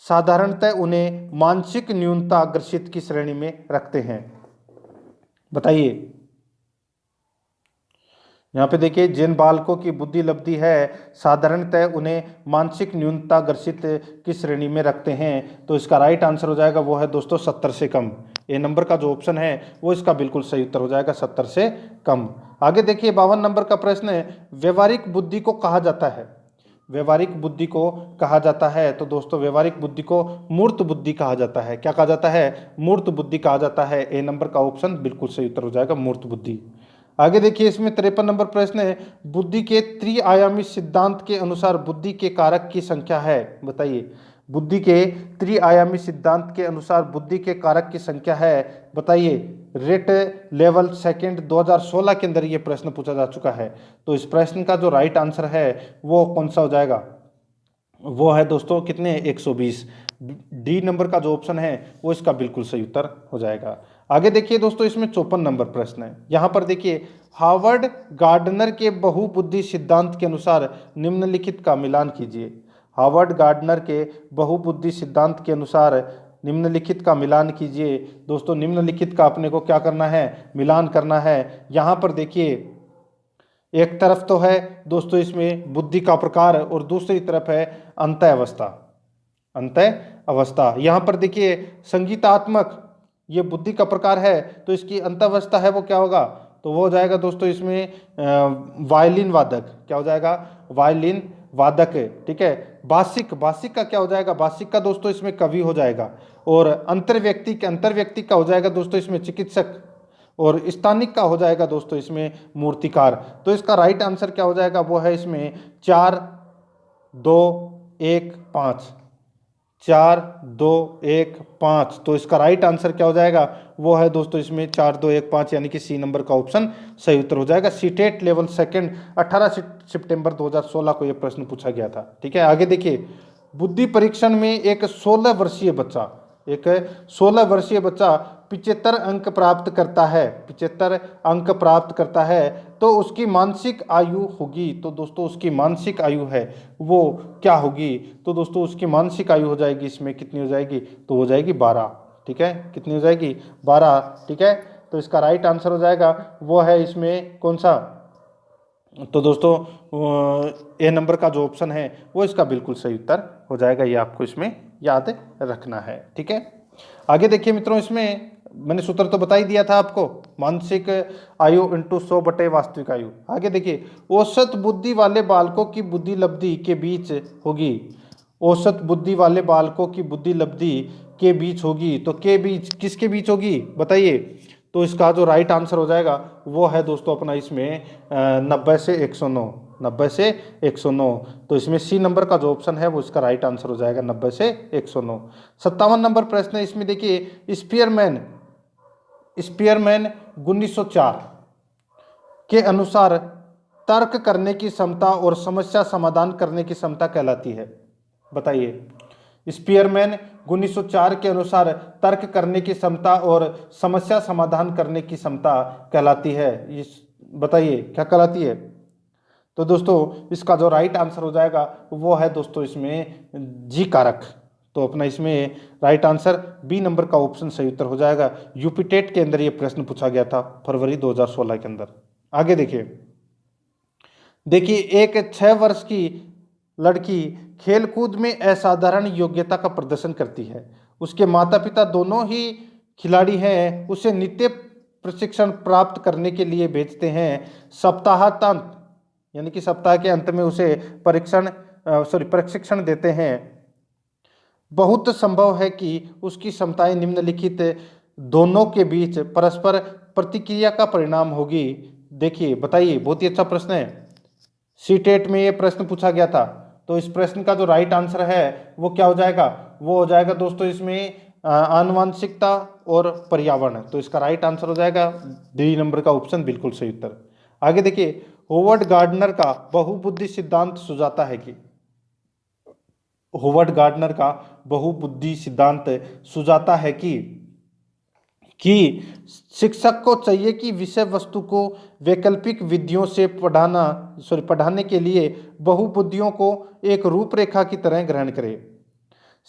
साधारणतः उन्हें मानसिक न्यूनता ग्रसित की श्रेणी में रखते हैं। बताइए, यहां पे देखिए, जिन बालकों की बुद्धि लब्धि है साधारणतः उन्हें मानसिक न्यूनता ग्रसित की श्रेणी में रखते हैं। तो इसका राइट आंसर हो जाएगा वो है दोस्तों 70 से कम। ए नंबर का जो ऑप्शन है वो इसका बिल्कुल सही उत्तर हो जाएगा, 70 से कम। आगे देखिए, 52 नंबर का प्रश्न है, व्यवहारिक बुद्धि को कहा जाता है? व्यवहारिक बुद्धि को कहा जाता है तो दोस्तों व्यवहारिक बुद्धि को मूर्त बुद्धि कहा जाता है। क्या कहा जाता है? मूर्त बुद्धि कहा जाता है। ए नंबर का ऑप्शन बिल्कुल सही उत्तर हो जाएगा, मूर्त बुद्धि। आगे देखिए, इसमें 53 नंबर प्रश्न है, बुद्धि के त्रिआयामी सिद्धांत के अनुसार बुद्धि के कारक की संख्या है। बताइए, बुद्धि के त्रिआयामी सिद्धांत के अनुसार बुद्धि के कारक की संख्या है। बताइए, रेट लेवल सेकंड 2016 के अंदर ये प्रश्न पूछा जा चुका है। तो इस प्रश्न का जो राइट आंसर है वो कौन सा हो जाएगा? वो है दोस्तों कितने? 120। डी नंबर का जो ऑप्शन है वो इसका बिल्कुल सही उत्तर हो जाएगा। आगे देखिए दोस्तों, इसमें 54 नंबर प्रश्न है। यहाँ पर देखिए, हार्वर्ड गार्डनर के बहुबुद्धि सिद्धांत के अनुसार निम्नलिखित का मिलान कीजिए। हार्वर्ड गार्डनर के बहुबुद्धि सिद्धांत के अनुसार निम्नलिखित का मिलान कीजिए। दोस्तों निम्नलिखित का अपने को क्या करना है? मिलान करना है। यहाँ पर देखिए, एक तरफ तो है दोस्तों इसमें बुद्धि का प्रकार और दूसरी तरफ है अंतः अवस्था। अंतः अवस्था, यहाँ पर देखिए संगीतात्मक ये बुद्धि का प्रकार है तो इसकी अंतः अवस्था है वो क्या होगा? तो वो हो जाएगा दोस्तों इसमें वायलिन वादक। क्या हो जाएगा? वायलिन वादक। ठीक है, भाषिक, भाषिक का क्या हो जाएगा? भाषिक का दोस्तों इसमें कवि हो जाएगा। और अंतर्व्यक्ति का हो जाएगा दोस्तों इसमें चिकित्सक। और स्थानिक का हो जाएगा दोस्तों इसमें मूर्तिकार। तो इसका राइट आंसर क्या हो जाएगा? वो है इसमें 4 2 1 5। 4 2 1 5। तो इसका राइट आंसर क्या हो जाएगा? वो है दोस्तों इसमें 4 2 1 5, यानी कि सी नंबर का ऑप्शन सही उत्तर हो जाएगा। सीटेट लेवल सेकंड 18 सितंबर 2016 को यह प्रश्न पूछा गया था। ठीक है, आगे देखिए, बुद्धि परीक्षण में एक 16 वर्षीय बच्चा 75 अंक प्राप्त करता है, 75 अंक प्राप्त करता है तो उसकी मानसिक आयु होगी। तो दोस्तों उसकी मानसिक आयु है वो क्या होगी? तो दोस्तों उसकी मानसिक आयु हो जाएगी इसमें कितनी हो जाएगी? तो हो जाएगी 12। ठीक है, कितनी हो जाएगी? 12। ठीक है, तो इसका राइट आंसर हो जाएगा वो है इसमें कौन सा? तो दोस्तों ए नंबर का जो ऑप्शन है वो इसका बिल्कुल सही उत्तर हो जाएगा। ये आपको इसमें याद रखना है। ठीक है, आगे देखिए मित्रों, इसमें मैंने सूत्र तो बता ही दिया था आपको, मानसिक आयु इंटू 100 बटे वास्तविक आयु। आगे देखिए, औसत बुद्धि वाले बालकों की बुद्धि लब्धि के बीच होगी। औसत बुद्धि वाले बालकों की बुद्धि लब्धि के बीच होगी। तो के बीच किसके बीच होगी? बताइए। तो इसका जो राइट आंसर हो जाएगा वो है दोस्तों अपना इसमें 90 से 109। 90 से 109। तो इसमें सी नंबर का जो ऑप्शन है वो इसका राइट आंसर हो जाएगा 90 से 109। 57 नंबर प्रश्न है, इसमें देखिए, स्पीयरमैन 1904 के अनुसार तर्क करने की क्षमता और समस्या समाधान करने की क्षमता कहलाती है। बताइए, स्पीयरमैन 1904 के अनुसार तर्क करने की क्षमता और समस्या समाधान करने की क्षमता कहलाती है। बताइए क्या कहलाती है? तो दोस्तों इसका जो राइट आंसर हो जाएगा वो है दोस्तों इसमें जी कारक। तो अपना इसमें राइट आंसर बी नंबर का ऑप्शन सही उत्तर हो जाएगा। यूपीटेट के अंदर ये प्रश्न पूछा गया था फरवरी 2016 के अंदर। आगे देखिए, एक 6 वर्ष की लड़की खेलकूद में असाधारण योग्यता का प्रदर्शन करती है। उसके माता पिता दोनों ही खिलाड़ी हैं। उसे नित्य प्रशिक्षण प्राप्त करने के लिए भेजते हैं। सप्ताहांत यानी कि सप्ताह के अंत में उसे प्रशिक्षण देते हैं। बहुत संभव है कि उसकी क्षमताएं निम्नलिखित दोनों के बीच परस्पर प्रतिक्रिया का परिणाम होगी। देखिए, बताइए, बहुत ही अच्छा प्रश्न है। सीटेट में ये प्रश्न पूछा गया था। तो इस प्रश्न का जो राइट आंसर है वो क्या हो जाएगा? वो हो जाएगा दोस्तों इसमें आनुवांशिकता और पर्यावरण। तो इसका राइट आंसर हो जाएगा डी नंबर का ऑप्शन बिल्कुल सही उत्तर। आगे देखिए, होवर्ड गार्डनर का बहुबुद्धि सिद्धांत सुझाता है कि, होवर्ड गार्डनर का बहुबुद्धि सिद्धांत सुझाता है कि शिक्षक को चाहिए कि विषय वस्तु को वैकल्पिक विधियों से पढ़ाने के लिए बहुबुद्धियों को एक रूपरेखा की तरह ग्रहण करे।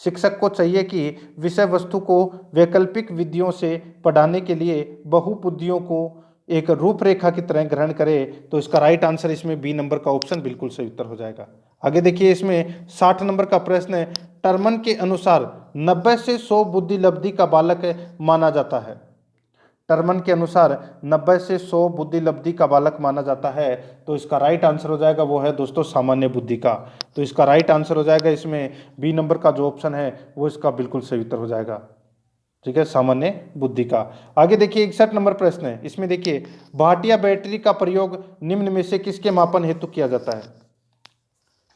शिक्षक को चाहिए कि विषय वस्तु को वैकल्पिक विधियों से पढ़ाने के लिए बहुबुद्धियों को एक रूपरेखा की तरह ग्रहण करे। तो इसका राइट आंसर इसमें बी नंबर का ऑप्शन बिल्कुल सही उत्तर हो जाएगा। आगे देखिए, इसमें 60 नंबर का प्रश्न है, टर्मन के अनुसार 90 से 100 बुद्धि लब्धि का बालक माना जाता है। टर्मन के अनुसार 90 से 100 बुद्धि लब्धि का बालक माना जाता है। तो इसका राइट आंसर हो जाएगा वो है दोस्तों सामान्य बुद्धि का। तो इसका राइट आंसर हो जाएगा इसमें बी नंबर का जो ऑप्शन है वो इसका बिल्कुल सही उत्तर हो जाएगा। ठीक है, सामान्य बुद्धि का। आगे देखिए, 61 नंबर प्रश्न है, इसमें देखिए, भाटिया बैटरी का प्रयोग निम्न में से किसके मापन हेतु किया जाता है?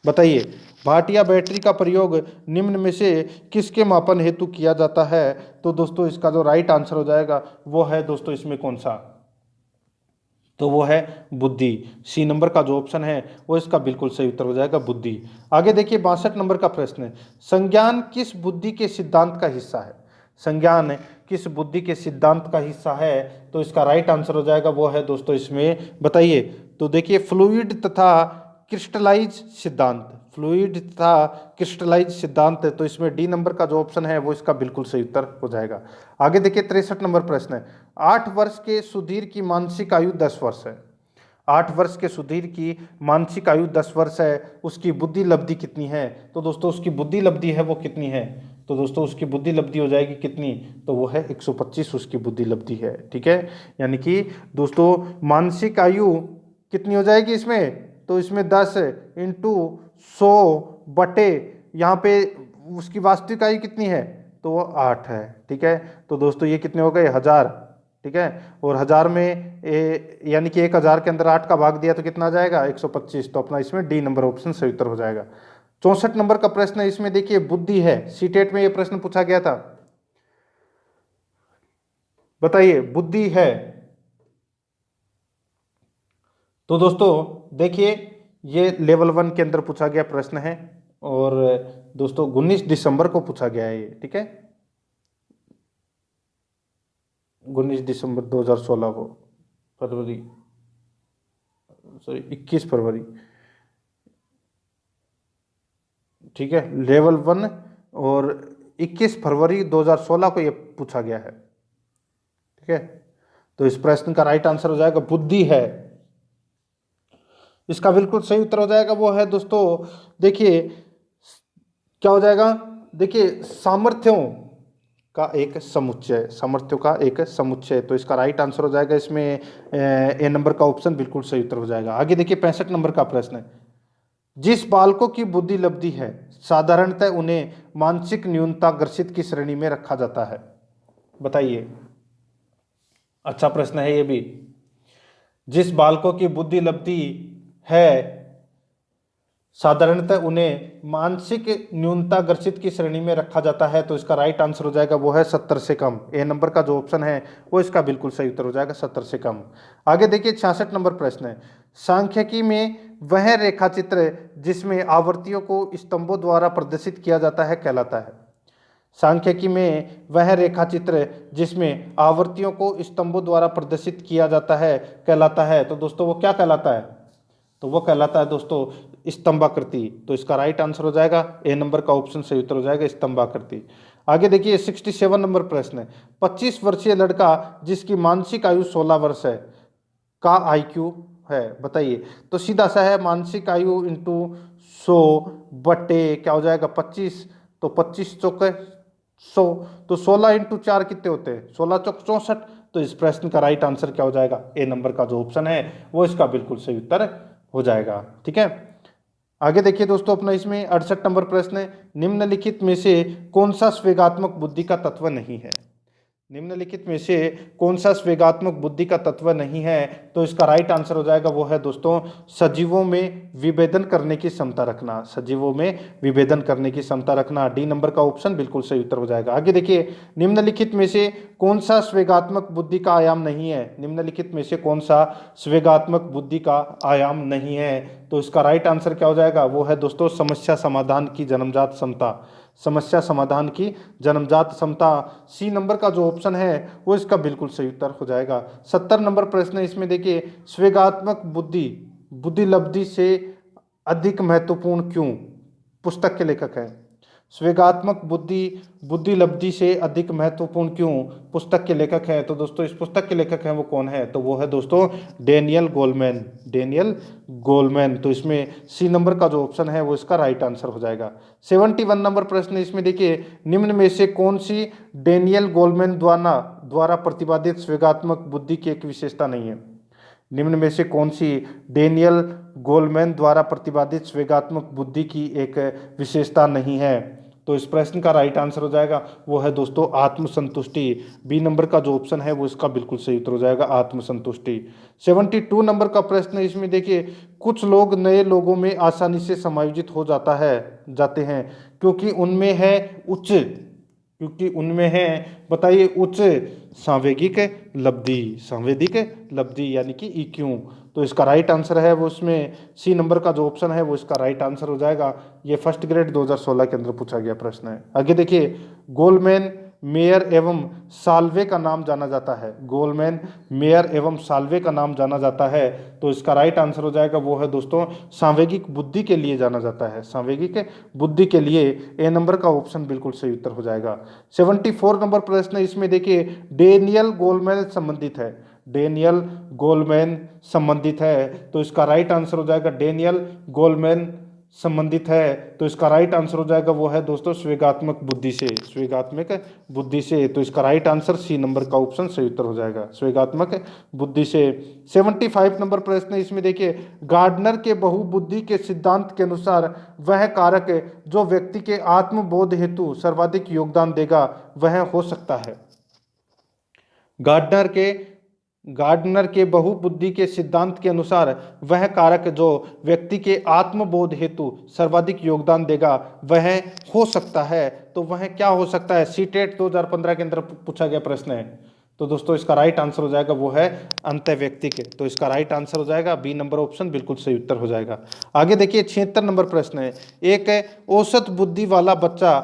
बताइए, भाटिया बैटरी का प्रयोग निम्न में से किसके मापन हेतु किया जाता है? तो दोस्तों इसका जो राइट आंसर हो जाएगा वो है दोस्तों इसमें कौन सा? तो वो है बुद्धि। सी नंबर का जो ऑप्शन है वो इसका बिल्कुल सही उत्तर हो जाएगा, बुद्धि। आगे देखिए, 62 नंबर का प्रश्न है, संज्ञान किस बुद्धि के सिद्धांत का हिस्सा है? संज्ञान किस बुद्धि के सिद्धांत का हिस्सा है? तो इसका राइट आंसर हो जाएगा वो है दोस्तों इसमें, बताइए। तो देखिए, फ्लूइड तथा क्रिस्टलाइज सिद्धांत, फ्लूइड तथा क्रिस्टलाइज सिद्धांत। तो इसमें डी नंबर का जो ऑप्शन है वो इसका बिल्कुल सही उत्तर हो जाएगा। आगे देखिए, 63 नंबर प्रश्न है, 8 वर्ष के सुधीर की मानसिक आयु 10 वर्ष है। 8 वर्ष के सुधीर की मानसिक आयु 10 वर्ष है, उसकी बुद्धि लब्धि कितनी है? तो दोस्तों उसकी बुद्धि लब्धि है वो कितनी है? तो दोस्तों उसकी बुद्धि लब्धि हो जाएगी कितनी? तो वो है 125 उसकी बुद्धि लब्धि है। ठीक है, यानी कि दोस्तों मानसिक आयु कितनी हो जाएगी इसमें? तो इसमें 10 इंटू 100 बटे यहाँ पे उसकी वास्तविक आयु कितनी है? तो वो 8 है। ठीक है, तो दोस्तों ये कितने हो गए? 1000। ठीक है, और 1000 में यानी कि 1000 के अंदर 8 का भाग दिया तो कितना आ जाएगा? 125। तो अपना इसमें डी नंबर ऑप्शन सही उत्तर हो जाएगा। 64 नंबर का प्रश्न है, इसमें देखिए, बुद्धि है, सीटेट में ये प्रश्न पूछा गया था। बताइए, बुद्धि है। तो दोस्तों देखिए, ये लेवल 1 के अंदर पूछा गया प्रश्न है और दोस्तों 19 दिसंबर को पूछा गया है ये। ठीक है, 19 दिसंबर 2016 को, फरवरी, सॉरी 21 फरवरी। ठीक है, लेवल 1 और 21 फरवरी 2016 को ये पूछा गया है। ठीक है, तो इस प्रश्न का राइट आंसर हो जाएगा बुद्धि है। इसका बिल्कुल सही उत्तर हो जाएगा वो है दोस्तों, देखिए क्या हो जाएगा? देखिए, सामर्थ्यों का एक समुच्चय, सामर्थ्यों का एक समुच्चय। तो इसका राइट आंसर हो जाएगा इसमें ए नंबर का ऑप्शन बिल्कुल सही उत्तर हो जाएगा। आगे देखिए, 65 नंबर का प्रश्न है, जिस बालकों की बुद्धि लब्धि है साधारणतः उन्हें मानसिक न्यूनता ग्रसित की श्रेणी में रखा जाता है। बताइए, अच्छा प्रश्न है ये भी। जिस बालकों की बुद्धि लब्धि है साधारणतः उन्हें मानसिक न्यूनता ग्रसित की श्रेणी में रखा जाता है। तो इसका राइट आंसर हो जाएगा वो है 70 से कम। ए नंबर का जो ऑप्शन है वो इसका बिल्कुल सही उत्तर हो जाएगा, 70 से कम। आगे देखिए, 66 नंबर प्रश्न है, सांख्यिकी में वह रेखा चित्र जिसमें आवर्तियों को स्तंभों द्वारा प्रदर्शित किया जाता है कहलाता है। सांख्यिकी में वह रेखा चित्र जिसमें आवर्तियों को स्तंभों द्वारा प्रदर्शित किया जाता है कहलाता है। तो दोस्तों वो क्या कहलाता है? तो वो कहलाता है दोस्तों स्तंभाकृति। तो इसका राइट आंसर हो जाएगा ए नंबर का ऑप्शन सही उत्तर हो जाएगा, स्तंभाकृति। आगे देखिए, 67 नंबर प्रश्न है, 25 वर्षीय लड़का जिसकी मानसिक आयु 16 वर्ष है का IQ है। बताइए, तो सीधा सा है, मानसिक आयु इंटू 100 बटे क्या हो जाएगा? 25। तो 25 चौके 100, तो 16 इंटू 4 कितने होते हैं? 16 चौक 64। तो इस प्रश्न का राइट आंसर क्या हो जाएगा? ए नंबर का जो ऑप्शन है वो इसका बिल्कुल सही उत्तर हो जाएगा। ठीक है, आगे देखिए दोस्तों, अपना इसमें 68 नंबर प्रश्न है, निम्नलिखित में से कौन सा स्वेगात्मक बुद्धि का तत्व नहीं है? निम्नलिखित में से कौन सा स्वेगात्मक बुद्धि का तत्व नहीं है? तो इसका राइट आंसर हो जाएगा वो है दोस्तों सजीवों में विभेदन करने की क्षमता रखना। सजीवों में विभेदन करने की क्षमता रखना, डी नंबर का ऑप्शन बिल्कुल सही उत्तर हो जाएगा। आगे देखिए, निम्नलिखित में से कौन सा स्वेगात्मक बुद्धि का आयाम नहीं है? निम्नलिखित में से कौन सा स्वेगात्मक बुद्धि का आयाम नहीं है? तो इसका राइट आंसर क्या हो जाएगा? वो है दोस्तों समस्या समाधान की जन्मजात क्षमता। समस्या समाधान की जन्मजात क्षमता, सी नंबर का जो ऑप्शन है वो इसका बिल्कुल सही उत्तर हो जाएगा। 70 नंबर प्रश्न है, इसमें देखिए स्वेगात्मक बुद्धि बुद्धि लब्धि से अधिक महत्वपूर्ण क्यों? पुस्तक के लेखक हैं। स्वेगात्मक बुद्धि बुद्धि लब्धि से अधिक महत्वपूर्ण क्यों? पुस्तक के लेखक हैं। तो दोस्तों इस पुस्तक के लेखक हैं वो कौन है? तो वो है दोस्तों डेनियल गोलमैन। Daniel Goleman. तो इसमें सी नंबर का जो ऑप्शन है वो इसका राइट आंसर हो जाएगा। 71 नंबर प्रश्न, इसमें देखिए निम्न में से कौन सी डेनियल गोलमैन द्वारा प्रतिपादित स्वेगात्मक बुद्धि की एक विशेषता नहीं है? निम्न में से कौन सी डेनियल गोलमैन द्वारा प्रतिपादित स्वेगात्मक बुद्धि की एक विशेषता नहीं है? तो इस प्रश्न का राइट आंसर हो जाएगा वो है दोस्तों आत्मसंतुष्टि। बी नंबर का जो ऑप्शन है वो इसका बिल्कुल सही उत्तर हो जाएगा आत्मसंतुष्टि। 72 नंबर का प्रश्न, इसमें देखिए कुछ लोग नए लोगों में आसानी से समायोजित हो जाते हैं क्योंकि उनमें है बताइए उच्च सांवेगिक लब्धि यानी कि ईक्यू। तो इसका राइट आंसर है वो उसमें सी नंबर का जो ऑप्शन है वो इसका राइट आंसर हो जाएगा। ये फर्स्ट ग्रेड 2016 के अंदर पूछा गया प्रश्न है। आगे देखिए, गोलमैन मेयर एवं साल्वे का नाम जाना जाता है। गोलमैन मेयर एवं साल्वे का नाम जाना जाता है। तो इसका राइट आंसर हो जाएगा वो है दोस्तों सांवेगिक बुद्धि के लिए जाना जाता है। सांवेगिक बुद्धि के लिए ए नंबर का ऑप्शन बिल्कुल सही उत्तर हो जाएगा। 74 नंबर प्रश्न, इसमें देखिए डेनियल गोलमैन संबंधित है। डेनियल गोलमैन संबंधित है। तो इसका राइट आंसर हो जाएगा डेनियल गोलमैन संबंधित है। तो इसका राइट आंसर हो जाएगा वो है दोस्तों स्वेगात्मक बुद्धि से। तो इसका राइट आंसर सी नंबर का ऑप्शन सही उत्तर हो जाएगा स्वेगात्मक बुद्धि से। 75 नंबर प्रश्न, इसमें देखिए गार्डनर के बहुबुद्धि के सिद्धांत के अनुसार वह कारक जो व्यक्ति के आत्मबोध हेतु सर्वाधिक योगदान देगा वह हो सकता है। गार्डनर के बहुबुद्धि के सिद्धांत के अनुसार वह कारक जो व्यक्ति के आत्मबोध हेतु सर्वाधिक योगदान देगा वह हो सकता है। तो वह क्या हो सकता है? सीटेट 2015 के अंदर पूछा गया प्रश्न है। तो दोस्तों इसका राइट आंसर हो जाएगा वो है अंतर्व्यक्तिक। तो इसका राइट आंसर हो जाएगा बी नंबर ऑप्शन बिल्कुल सही उत्तर हो जाएगा। आगे देखिए 76 नंबर प्रश्न है, एक औसत बुद्धि वाला बच्चा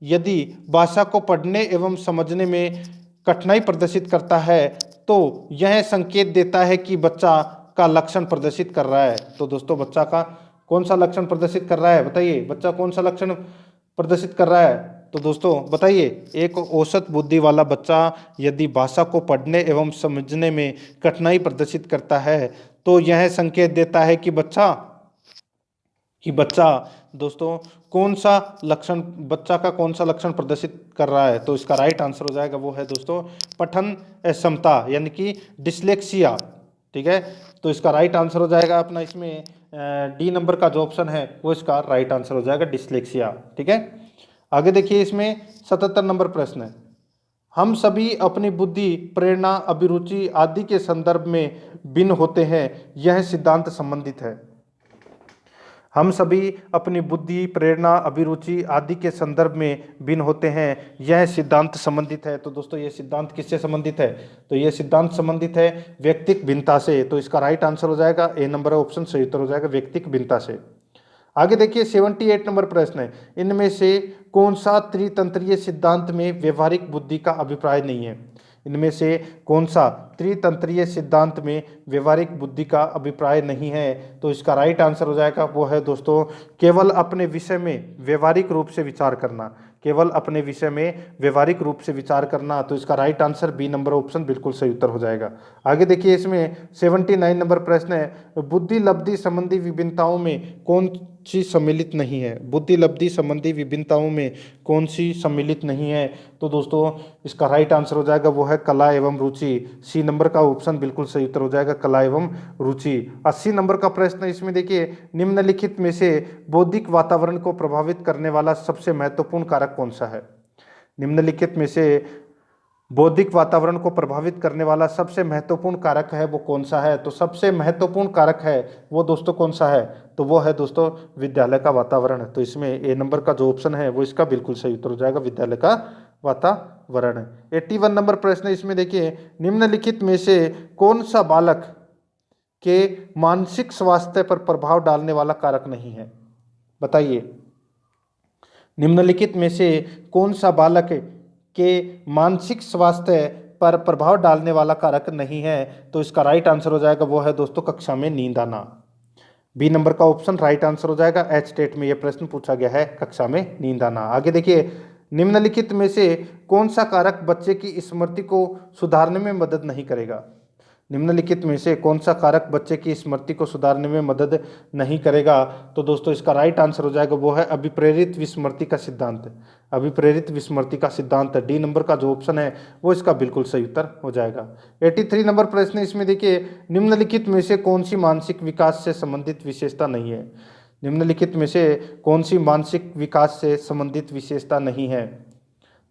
यदि भाषा को पढ़ने एवं समझने में कठिनाई प्रदर्शित करता है तो यह संकेत देता है कि बच्चा का लक्षण प्रदर्शित कर रहा है। तो दोस्तों बच्चा का कौन सा लक्षण प्रदर्शित कर रहा है? बताइए बच्चा कौन सा लक्षण प्रदर्शित कर रहा है? तो दोस्तों बताइए, एक औसत बुद्धि वाला बच्चा यदि भाषा को पढ़ने एवं समझने में कठिनाई प्रदर्शित करता है तो यह संकेत देता है कि बच्चा दोस्तों बच्चा का कौन सा लक्षण प्रदर्शित कर रहा है? तो इसका राइट आंसर हो जाएगा वो है दोस्तों पठन अक्षमता यानी कि डिसलेक्सिया। ठीक है, तो इसका राइट आंसर हो जाएगा अपना इसमें डी नंबर का जो ऑप्शन है वो इसका राइट आंसर हो जाएगा डिसलेक्सिया। ठीक है, आगे देखिए इसमें 77 नंबर प्रश्न है, हम सभी अपनी बुद्धि प्रेरणा अभिरुचि आदि के संदर्भ में भिन्न होते हैं, यह सिद्धांत संबंधित है। हम सभी अपनी बुद्धि प्रेरणा अभिरुचि आदि के संदर्भ में भिन्न होते हैं, यह सिद्धांत संबंधित है। तो दोस्तों ये सिद्धांत किससे संबंधित है? तो यह सिद्धांत संबंधित है व्यक्तिक भिन्नता से। तो इसका राइट आंसर हो जाएगा ए नंबर ऑप्शन सही उत्तर हो जाएगा व्यक्तिक भिन्नता से। आगे देखिए 78 नंबर प्रश्न है, इनमें से कौन सा त्रितंत्रीय सिद्धांत में व्यवहारिक बुद्धि का अभिप्राय नहीं है? इनमें से कौन सा त्रितंत्रीय सिद्धांत में व्यवहारिक बुद्धि का अभिप्राय नहीं है? तो इसका राइट आंसर हो जाएगा वो है दोस्तों केवल अपने विषय में व्यवहारिक रूप से विचार करना। केवल अपने विषय में व्यवहारिक रूप से विचार करना। तो इसका right answer B number option बिल्कुल सही उत्तर हो जाएगा। आगे देखिए इसमें 79 नंबर प्रश्न है, बुद्धि लब्धि संबंधी विभिन्नताओं में कौन सी सम्मिलित नहीं है? बुद्धि लब्धि संबंधी विभिन्नताओं में कौन सी सम्मिलित नहीं है? तो दोस्तों इसका राइट आंसर हो जाएगा वो है कला एवं रुचि। सी नंबर का ऑप्शन बिल्कुल सही उत्तर हो जाएगा कला एवं रुचि। 80 नंबर का प्रश्न है, इसमें देखिए निम्नलिखित में से बौद्धिक वातावरण को प्रभावित करने वाला सबसे महत्वपूर्ण कारक कौन सा है? निम्नलिखित में से बौद्धिक वातावरण को प्रभावित करने वाला सबसे महत्वपूर्ण कारक है वो कौन सा है? तो सबसे महत्वपूर्ण कारक है वो दोस्तों कौन सा है? तो वो है दोस्तों विद्यालय का वातावरण। तो इसमें ए नंबर का जो ऑप्शन है वो इसका बिल्कुल सही उत्तर हो जाएगा, विद्यालय का वातावरण। 81 नंबर प्रश्न, इसमें देखिए, निम्नलिखित में से कौन सा बालक के मानसिक स्वास्थ्य पर प्रभाव डालने वाला कारक नहीं है? बताइए, निम्नलिखित में से कौन सा बालक के मानसिक स्वास्थ्य पर प्रभाव डालने वाला कारक नहीं है? तो इसका राइट आंसर हो जाएगा वो है दोस्तों कक्षा में नींद आना। बी नंबर का ऑप्शन राइट आंसर हो जाएगा। एच स्टेट में यह प्रश्न पूछा गया है, कक्षा में नींद आना। आगे देखिए, निम्नलिखित में से कौन सा कारक बच्चे की स्मृति को सुधारने में मदद नहीं करेगा? निम्नलिखित में से कौन सा कारक बच्चे की स्मृति को सुधारने में मदद नहीं करेगा? तो दोस्तों इसका राइट आंसर हो जाएगा वो है अभिप्रेरित विस्मृति का सिद्धांत। अभिप्रेरित विस्मृति का सिद्धांत, डी नंबर का जो ऑप्शन है वो इसका बिल्कुल सही उत्तर हो जाएगा। 83 नंबर प्रश्न, इसमें देखिए, निम्नलिखित में से कौन सी मानसिक विकास से संबंधित विशेषता नहीं है? निम्नलिखित में से कौन सी मानसिक विकास से संबंधित विशेषता नहीं है?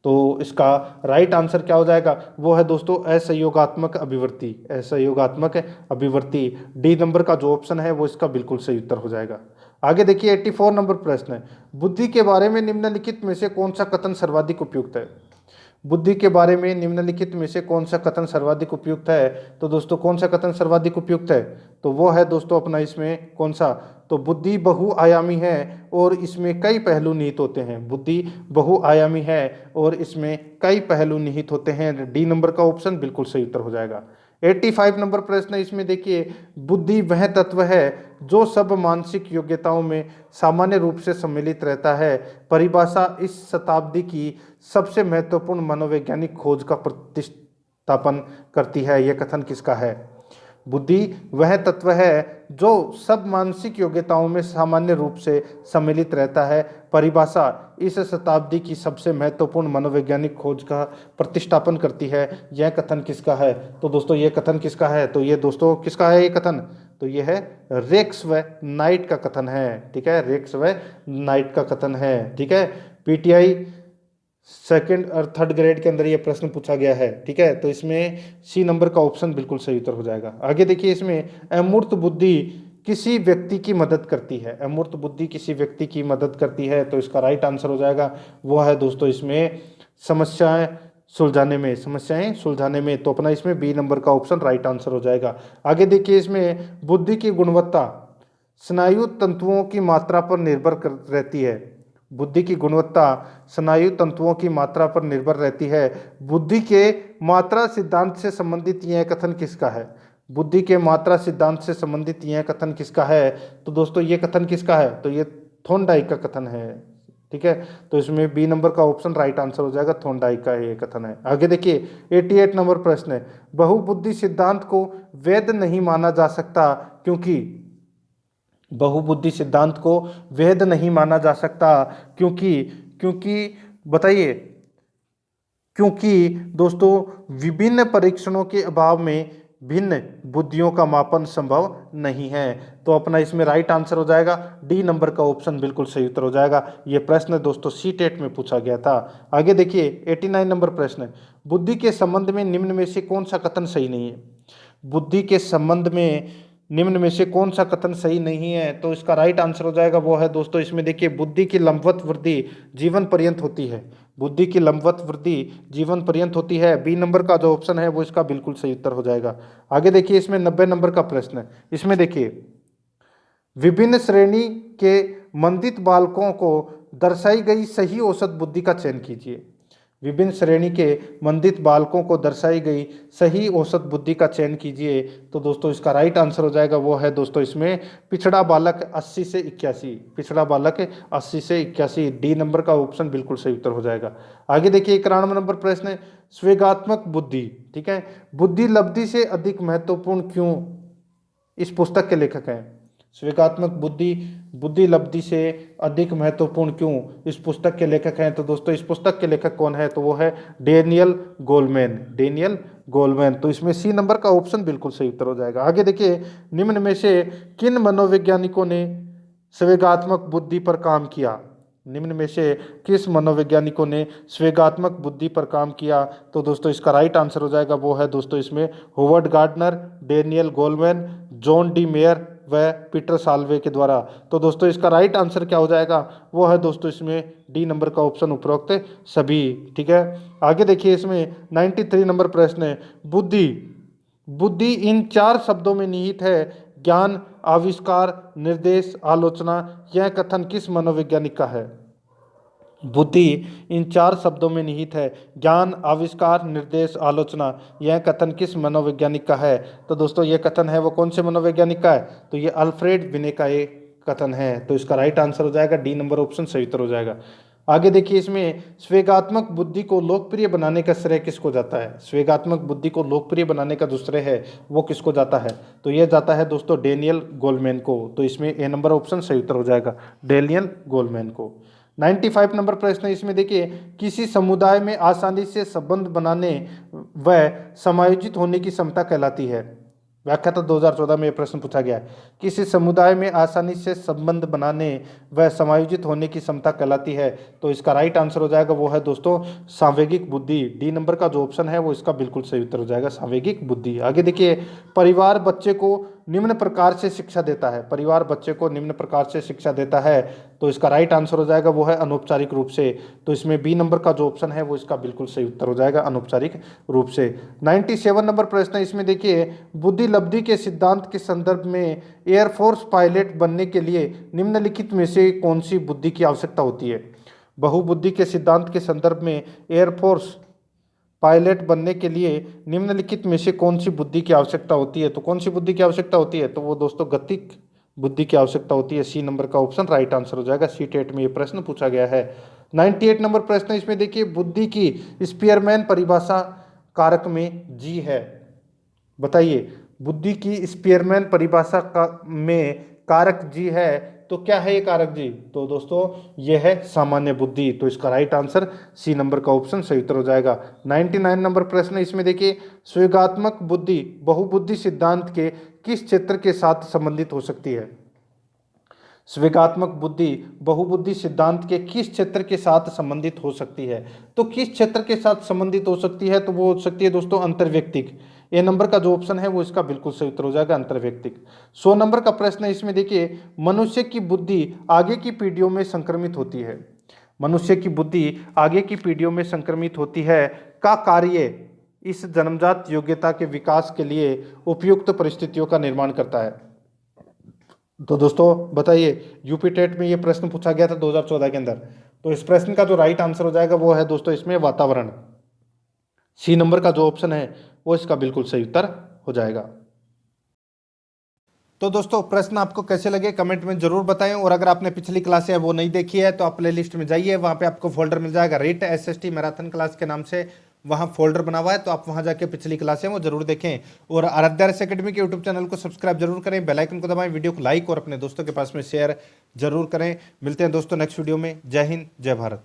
तो इसका राइट आंसर क्या हो जाएगा? वो है दोस्तों असहयोगात्मक अभिवृत्ति। असहयोगात्मक अभिवृत्ति, डी नंबर का जो ऑप्शन है वो इसका बिल्कुल सही उत्तर हो जाएगा। आगे देखिए, 84 नंबर प्रश्न है, बुद्धि के बारे में निम्नलिखित में से कौन सा कथन सर्वाधिक उपयुक्त है? बुद्धि के बारे में निम्नलिखित में से कौन सा कथन सर्वाधिक उपयुक्त है? तो दोस्तों कौन सा कथन सर्वाधिक उपयुक्त है? तो वो है दोस्तों अपना इसमें कौन सा? तो बुद्धि बहुआयामी है और इसमें कई पहलू निहित होते हैं। बुद्धि बहुआयामी है और इसमें कई पहलू निहित होते हैं। डी नंबर का ऑप्शन बिल्कुल सही उत्तर हो जाएगा। 85 नंबर प्रश्न, इसमें देखिए, बुद्धि वह तत्व है जो सब मानसिक योग्यताओं में सामान्य रूप से सम्मिलित रहता है। परिभाषा इस शताब्दी की सबसे महत्वपूर्ण मनोवैज्ञानिक खोज का प्रतिस्थापन करती है। यह कथन किसका है? बुद्धि वह तत्व है जो सब मानसिक योग्यताओं में सामान्य रूप से सम्मिलित रहता है। परिभाषा इस शताब्दी की सबसे महत्वपूर्ण मनोवैज्ञानिक खोज का प्रतिस्थापन करती है। यह कथन किसका है? तो दोस्तों ये कथन किसका है? तो ये दोस्तों किसका है ये कथन? तो ये है रेक्स व नाइट का कथन है। ठीक है, रेक्स व नाइट का कथन है। ठीक है, पीटीआई सेकंड और थर्ड ग्रेड के अंदर ये प्रश्न पूछा गया है। ठीक है, तो इसमें सी नंबर का ऑप्शन बिल्कुल सही उत्तर हो जाएगा। आगे देखिए, इसमें अमूर्त बुद्धि किसी व्यक्ति की मदद करती है। अमूर्त बुद्धि किसी व्यक्ति की मदद करती है, तो इसका राइट आंसर हो जाएगा वो है दोस्तों इसमें समस्याएं सुलझाने में। समस्याएं सुलझाने में, तो अपना इसमें बी नंबर का ऑप्शन राइट आंसर हो जाएगा। आगे देखिए, इसमें बुद्धि की गुणवत्ता स्नायु तंतुओं की मात्रा पर निर्भर रहती है। बुद्धि की गुणवत्ता स्नायु तंतुओं की मात्रा पर निर्भर रहती है। बुद्धि के मात्रा सिद्धांत से संबंधित यह कथन किसका है? बुद्धि के मात्रा सिद्धांत से संबंधित यह कथन किसका है? तो दोस्तों ये कथन किसका है? तो ये थॉर्नडाइक का कथन है। ठीक है, तो इसमें बी नंबर का ऑप्शन राइट आंसर हो जाएगा, थॉर्नडाइक का ये कथन है। आगे देखिए, 88 नंबर प्रश्न है, बहुबुद्धि सिद्धांत को वैध नहीं माना जा सकता क्योंकि बहुबुद्धि सिद्धांत को वैध नहीं माना जा सकता क्योंकि बताइए, क्योंकि दोस्तों विभिन्न परीक्षणों के अभाव में भिन्न बुद्धियों का मापन संभव नहीं है। तो अपना इसमें राइट आंसर हो जाएगा डी नंबर का ऑप्शन बिल्कुल सही उत्तर हो जाएगा। ये प्रश्न दोस्तों सी टेट में पूछा गया था। आगे देखिए, 89 नंबर प्रश्न, बुद्धि के संबंध में निम्न में से कौन सा कथन सही नहीं है? बुद्धि के संबंध में निम्न में से कौन सा कथन सही नहीं है? तो इसका राइट आंसर हो जाएगा वो है दोस्तों इसमें देखिए, बुद्धि की लंबवत वृद्धि जीवन पर्यंत होती है। बुद्धि की लंबवत वृद्धि जीवन पर्यंत होती है। बी नंबर का जो ऑप्शन है वो इसका बिल्कुल सही उत्तर हो जाएगा। आगे देखिए, इसमें 90 नंबर का प्रश्न है। इसमें देखिए, विभिन्न श्रेणी के मंदित बालकों को दर्शाई गई सही औसत बुद्धि का चयन कीजिए। विभिन्न श्रेणी के मंदित बालकों को दर्शाई गई सही औसत बुद्धि का चयन कीजिए। तो दोस्तों इसका राइट आंसर हो जाएगा वो है दोस्तों इसमें पिछड़ा बालक 80 से 81। पिछड़ा बालक 80 से 81, डी नंबर का ऑप्शन बिल्कुल सही उत्तर हो जाएगा। आगे देखिए, 91 नंबर प्रश्न है, स्वेगात्मक बुद्धि। ठीक है, बुद्धि लब्धि से अधिक महत्वपूर्ण क्यों इस पुस्तक के लेखक हैं? स्वेगात्मक बुद्धि बुद्धि लब्धि से अधिक महत्वपूर्ण क्यों इस पुस्तक के लेखक हैं? तो दोस्तों इस पुस्तक के लेखक कौन है? तो वो है डेनियल गोलमैन। डेनियल गोलमैन, तो इसमें सी नंबर का ऑप्शन बिल्कुल सही उत्तर हो जाएगा। आगे देखिए, निम्न में से किन मनोवैज्ञानिकों ने स्वेगात्मक बुद्धि पर काम किया? निम्न में से किस मनोवैज्ञानिकों ने स्वेगात्मक बुद्धि पर काम किया? तो दोस्तों इसका राइट आंसर हो जाएगा वो है दोस्तों इसमें Howard Gardner, Daniel Goleman, John D Mayer व पीटर साल्वे के द्वारा। तो दोस्तों इसका राइट आंसर क्या हो जाएगा? वो है दोस्तों इसमें डी नंबर का ऑप्शन उपरोक्त सभी। ठीक है, आगे देखिए इसमें 93 नंबर प्रश्न है, बुद्धि बुद्धि इन 4 शब्दों में निहित है, ज्ञान, आविष्कार, निर्देश, आलोचना। यह कथन किस मनोवैज्ञानिक का है? बुद्धि इन 4 शब्दों में निहित है, ज्ञान, आविष्कार, निर्देश, आलोचना। यह कथन किस मनोवैज्ञानिक का है? तो दोस्तों यह कथन है वो कौन से मनोवैज्ञानिक का है? तो ये अल्फ्रेड बिने का ये कथन है। तो इसका राइट आंसर हो जाएगा डी नंबर ऑप्शन सही उत्तर हो जाएगा। आगे देखिए इसमें स्वेगात्मक बुद्धि को लोकप्रिय बनाने का श्रेय किसको जाता है? स्वेगात्मक बुद्धि को लोकप्रिय बनाने का जो श्रेय है वो किसको जाता है? तो यह जाता है दोस्तों डेनियल गोलमैन को। तो इसमें ए नंबर ऑप्शन सही उत्तर हो जाएगा, डेनियल गोलमैन को। 95 नंबर प्रश्न इसमें देखिए, किसी समुदाय में आसानी से संबंध बनाने व समायोजित होने की क्षमता कहलाती है। व्याख्याता 2014 में यह प्रश्न पूछा गया है, किसी समुदाय में आसानी से संबंध बनाने व समायोजित होने की क्षमता कहलाती है। तो इसका राइट आंसर हो जाएगा वो है दोस्तों सांवेगिक बुद्धि। डी नंबर का जो ऑप्शन है वो इसका बिल्कुल सही उत्तर हो जाएगा, सांवेगिक बुद्धि। आगे देखिए, परिवार बच्चे को निम्न प्रकार से शिक्षा देता है। परिवार बच्चे को निम्न प्रकार से शिक्षा देता है। तो इसका राइट आंसर हो जाएगा वो है अनौपचारिक रूप से। तो इसमें बी नंबर का जो ऑप्शन है वो इसका बिल्कुल सही उत्तर हो जाएगा, अनौपचारिक रूप से। 97 नंबर प्रश्न इसमें देखिए, बुद्धि लब्धि के सिद्धांत के संदर्भ में एयरफोर्स पायलट बनने के लिए निम्नलिखित में से कौन सी बुद्धि की आवश्यकता होती है? बहुबुद्धि के सिद्धांत के संदर्भ में एयरफोर्स पायलट बनने के लिए निम्नलिखित में से कौन सी बुद्धि की आवश्यकता होती है? तो कौन सी बुद्धि की आवश्यकता होती है? तो वो दोस्तों गतिक बुद्धि की आवश्यकता होती है। सी नंबर का ऑप्शन राइट आंसर हो जाएगा। सी टेट में ये प्रश्न पूछा गया है। 98 नंबर प्रश्न इसमें देखिए, बुद्धि की स्पीयरमैन परिभाषा कारक में जी है। बताइए, बुद्धि की स्पीयरमैन परिभाषा में कारक जी है तो क्या है ये कारक जी? तो दोस्तों ये है सामान्य बुद्धि। तो इसका राइट आंसर सी नंबर का ऑप्शन सही उत्तर हो जाएगा। 99 नंबर प्रश्न इसमें देखिए, स्वेगात्मक बुद्धि बहुबुद्धि सिद्धांत के किस क्षेत्र के साथ संबंधित हो सकती है? स्वेगात्मक बुद्धि बहुबुद्धि सिद्धांत के किस क्षेत्र के साथ संबंधित हो सकती है? तो किस क्षेत्र के साथ संबंधित हो सकती है? तो वो हो सकती है दोस्तों अंतर्वैयक्तिक। ए नंबर का जो ऑप्शन है वो इसका बिल्कुल सही उत्तर हो जाएगा, अंतर्वैयक्तिक। 100 नंबर का प्रश्न है इसमें देखिए, मनुष्य की बुद्धि आगे की पीढ़ियों में संक्रमित होती है। मनुष्य की बुद्धि आगे की पीढ़ियों में संक्रमित होती है का कार्य इस जन्मजात योग्यता के विकास के लिए उपयुक्त परिस्थितियों का निर्माण करता है। तो दोस्तों बताइए, यूपी टेट में ये प्रश्न पूछा गया था 2014 के अंदर। तो इस प्रश्न का जो राइट आंसर हो जाएगा वो है दोस्तों इसमें वातावरण। सी नंबर का जो ऑप्शन है वो इसका बिल्कुल सही उत्तर हो जाएगा। तो दोस्तों प्रश्न आपको कैसे लगे कमेंट में जरूर बताएं, और अगर आपने पिछली क्लासें वो नहीं देखी है तो आप प्ले लिस्ट में जाइए, वहाँ पे आपको फोल्डर मिल जाएगा रीट एसएसटी मैराथन क्लास के नाम से, वहाँ फोल्डर बना हुआ है। तो आप वहाँ जाके पिछली क्लासें वो जरूर देखें, और आराध्या RS एकेडमी के यूट्यूब चैनल को सब्सक्राइब जरूर करें, बेल आइकन को दबाएं, वीडियो को लाइक और अपने दोस्तों के पास में शेयर जरूर करें। मिलते हैं दोस्तों नेक्स्ट वीडियो में। जय हिंद, जय भारत।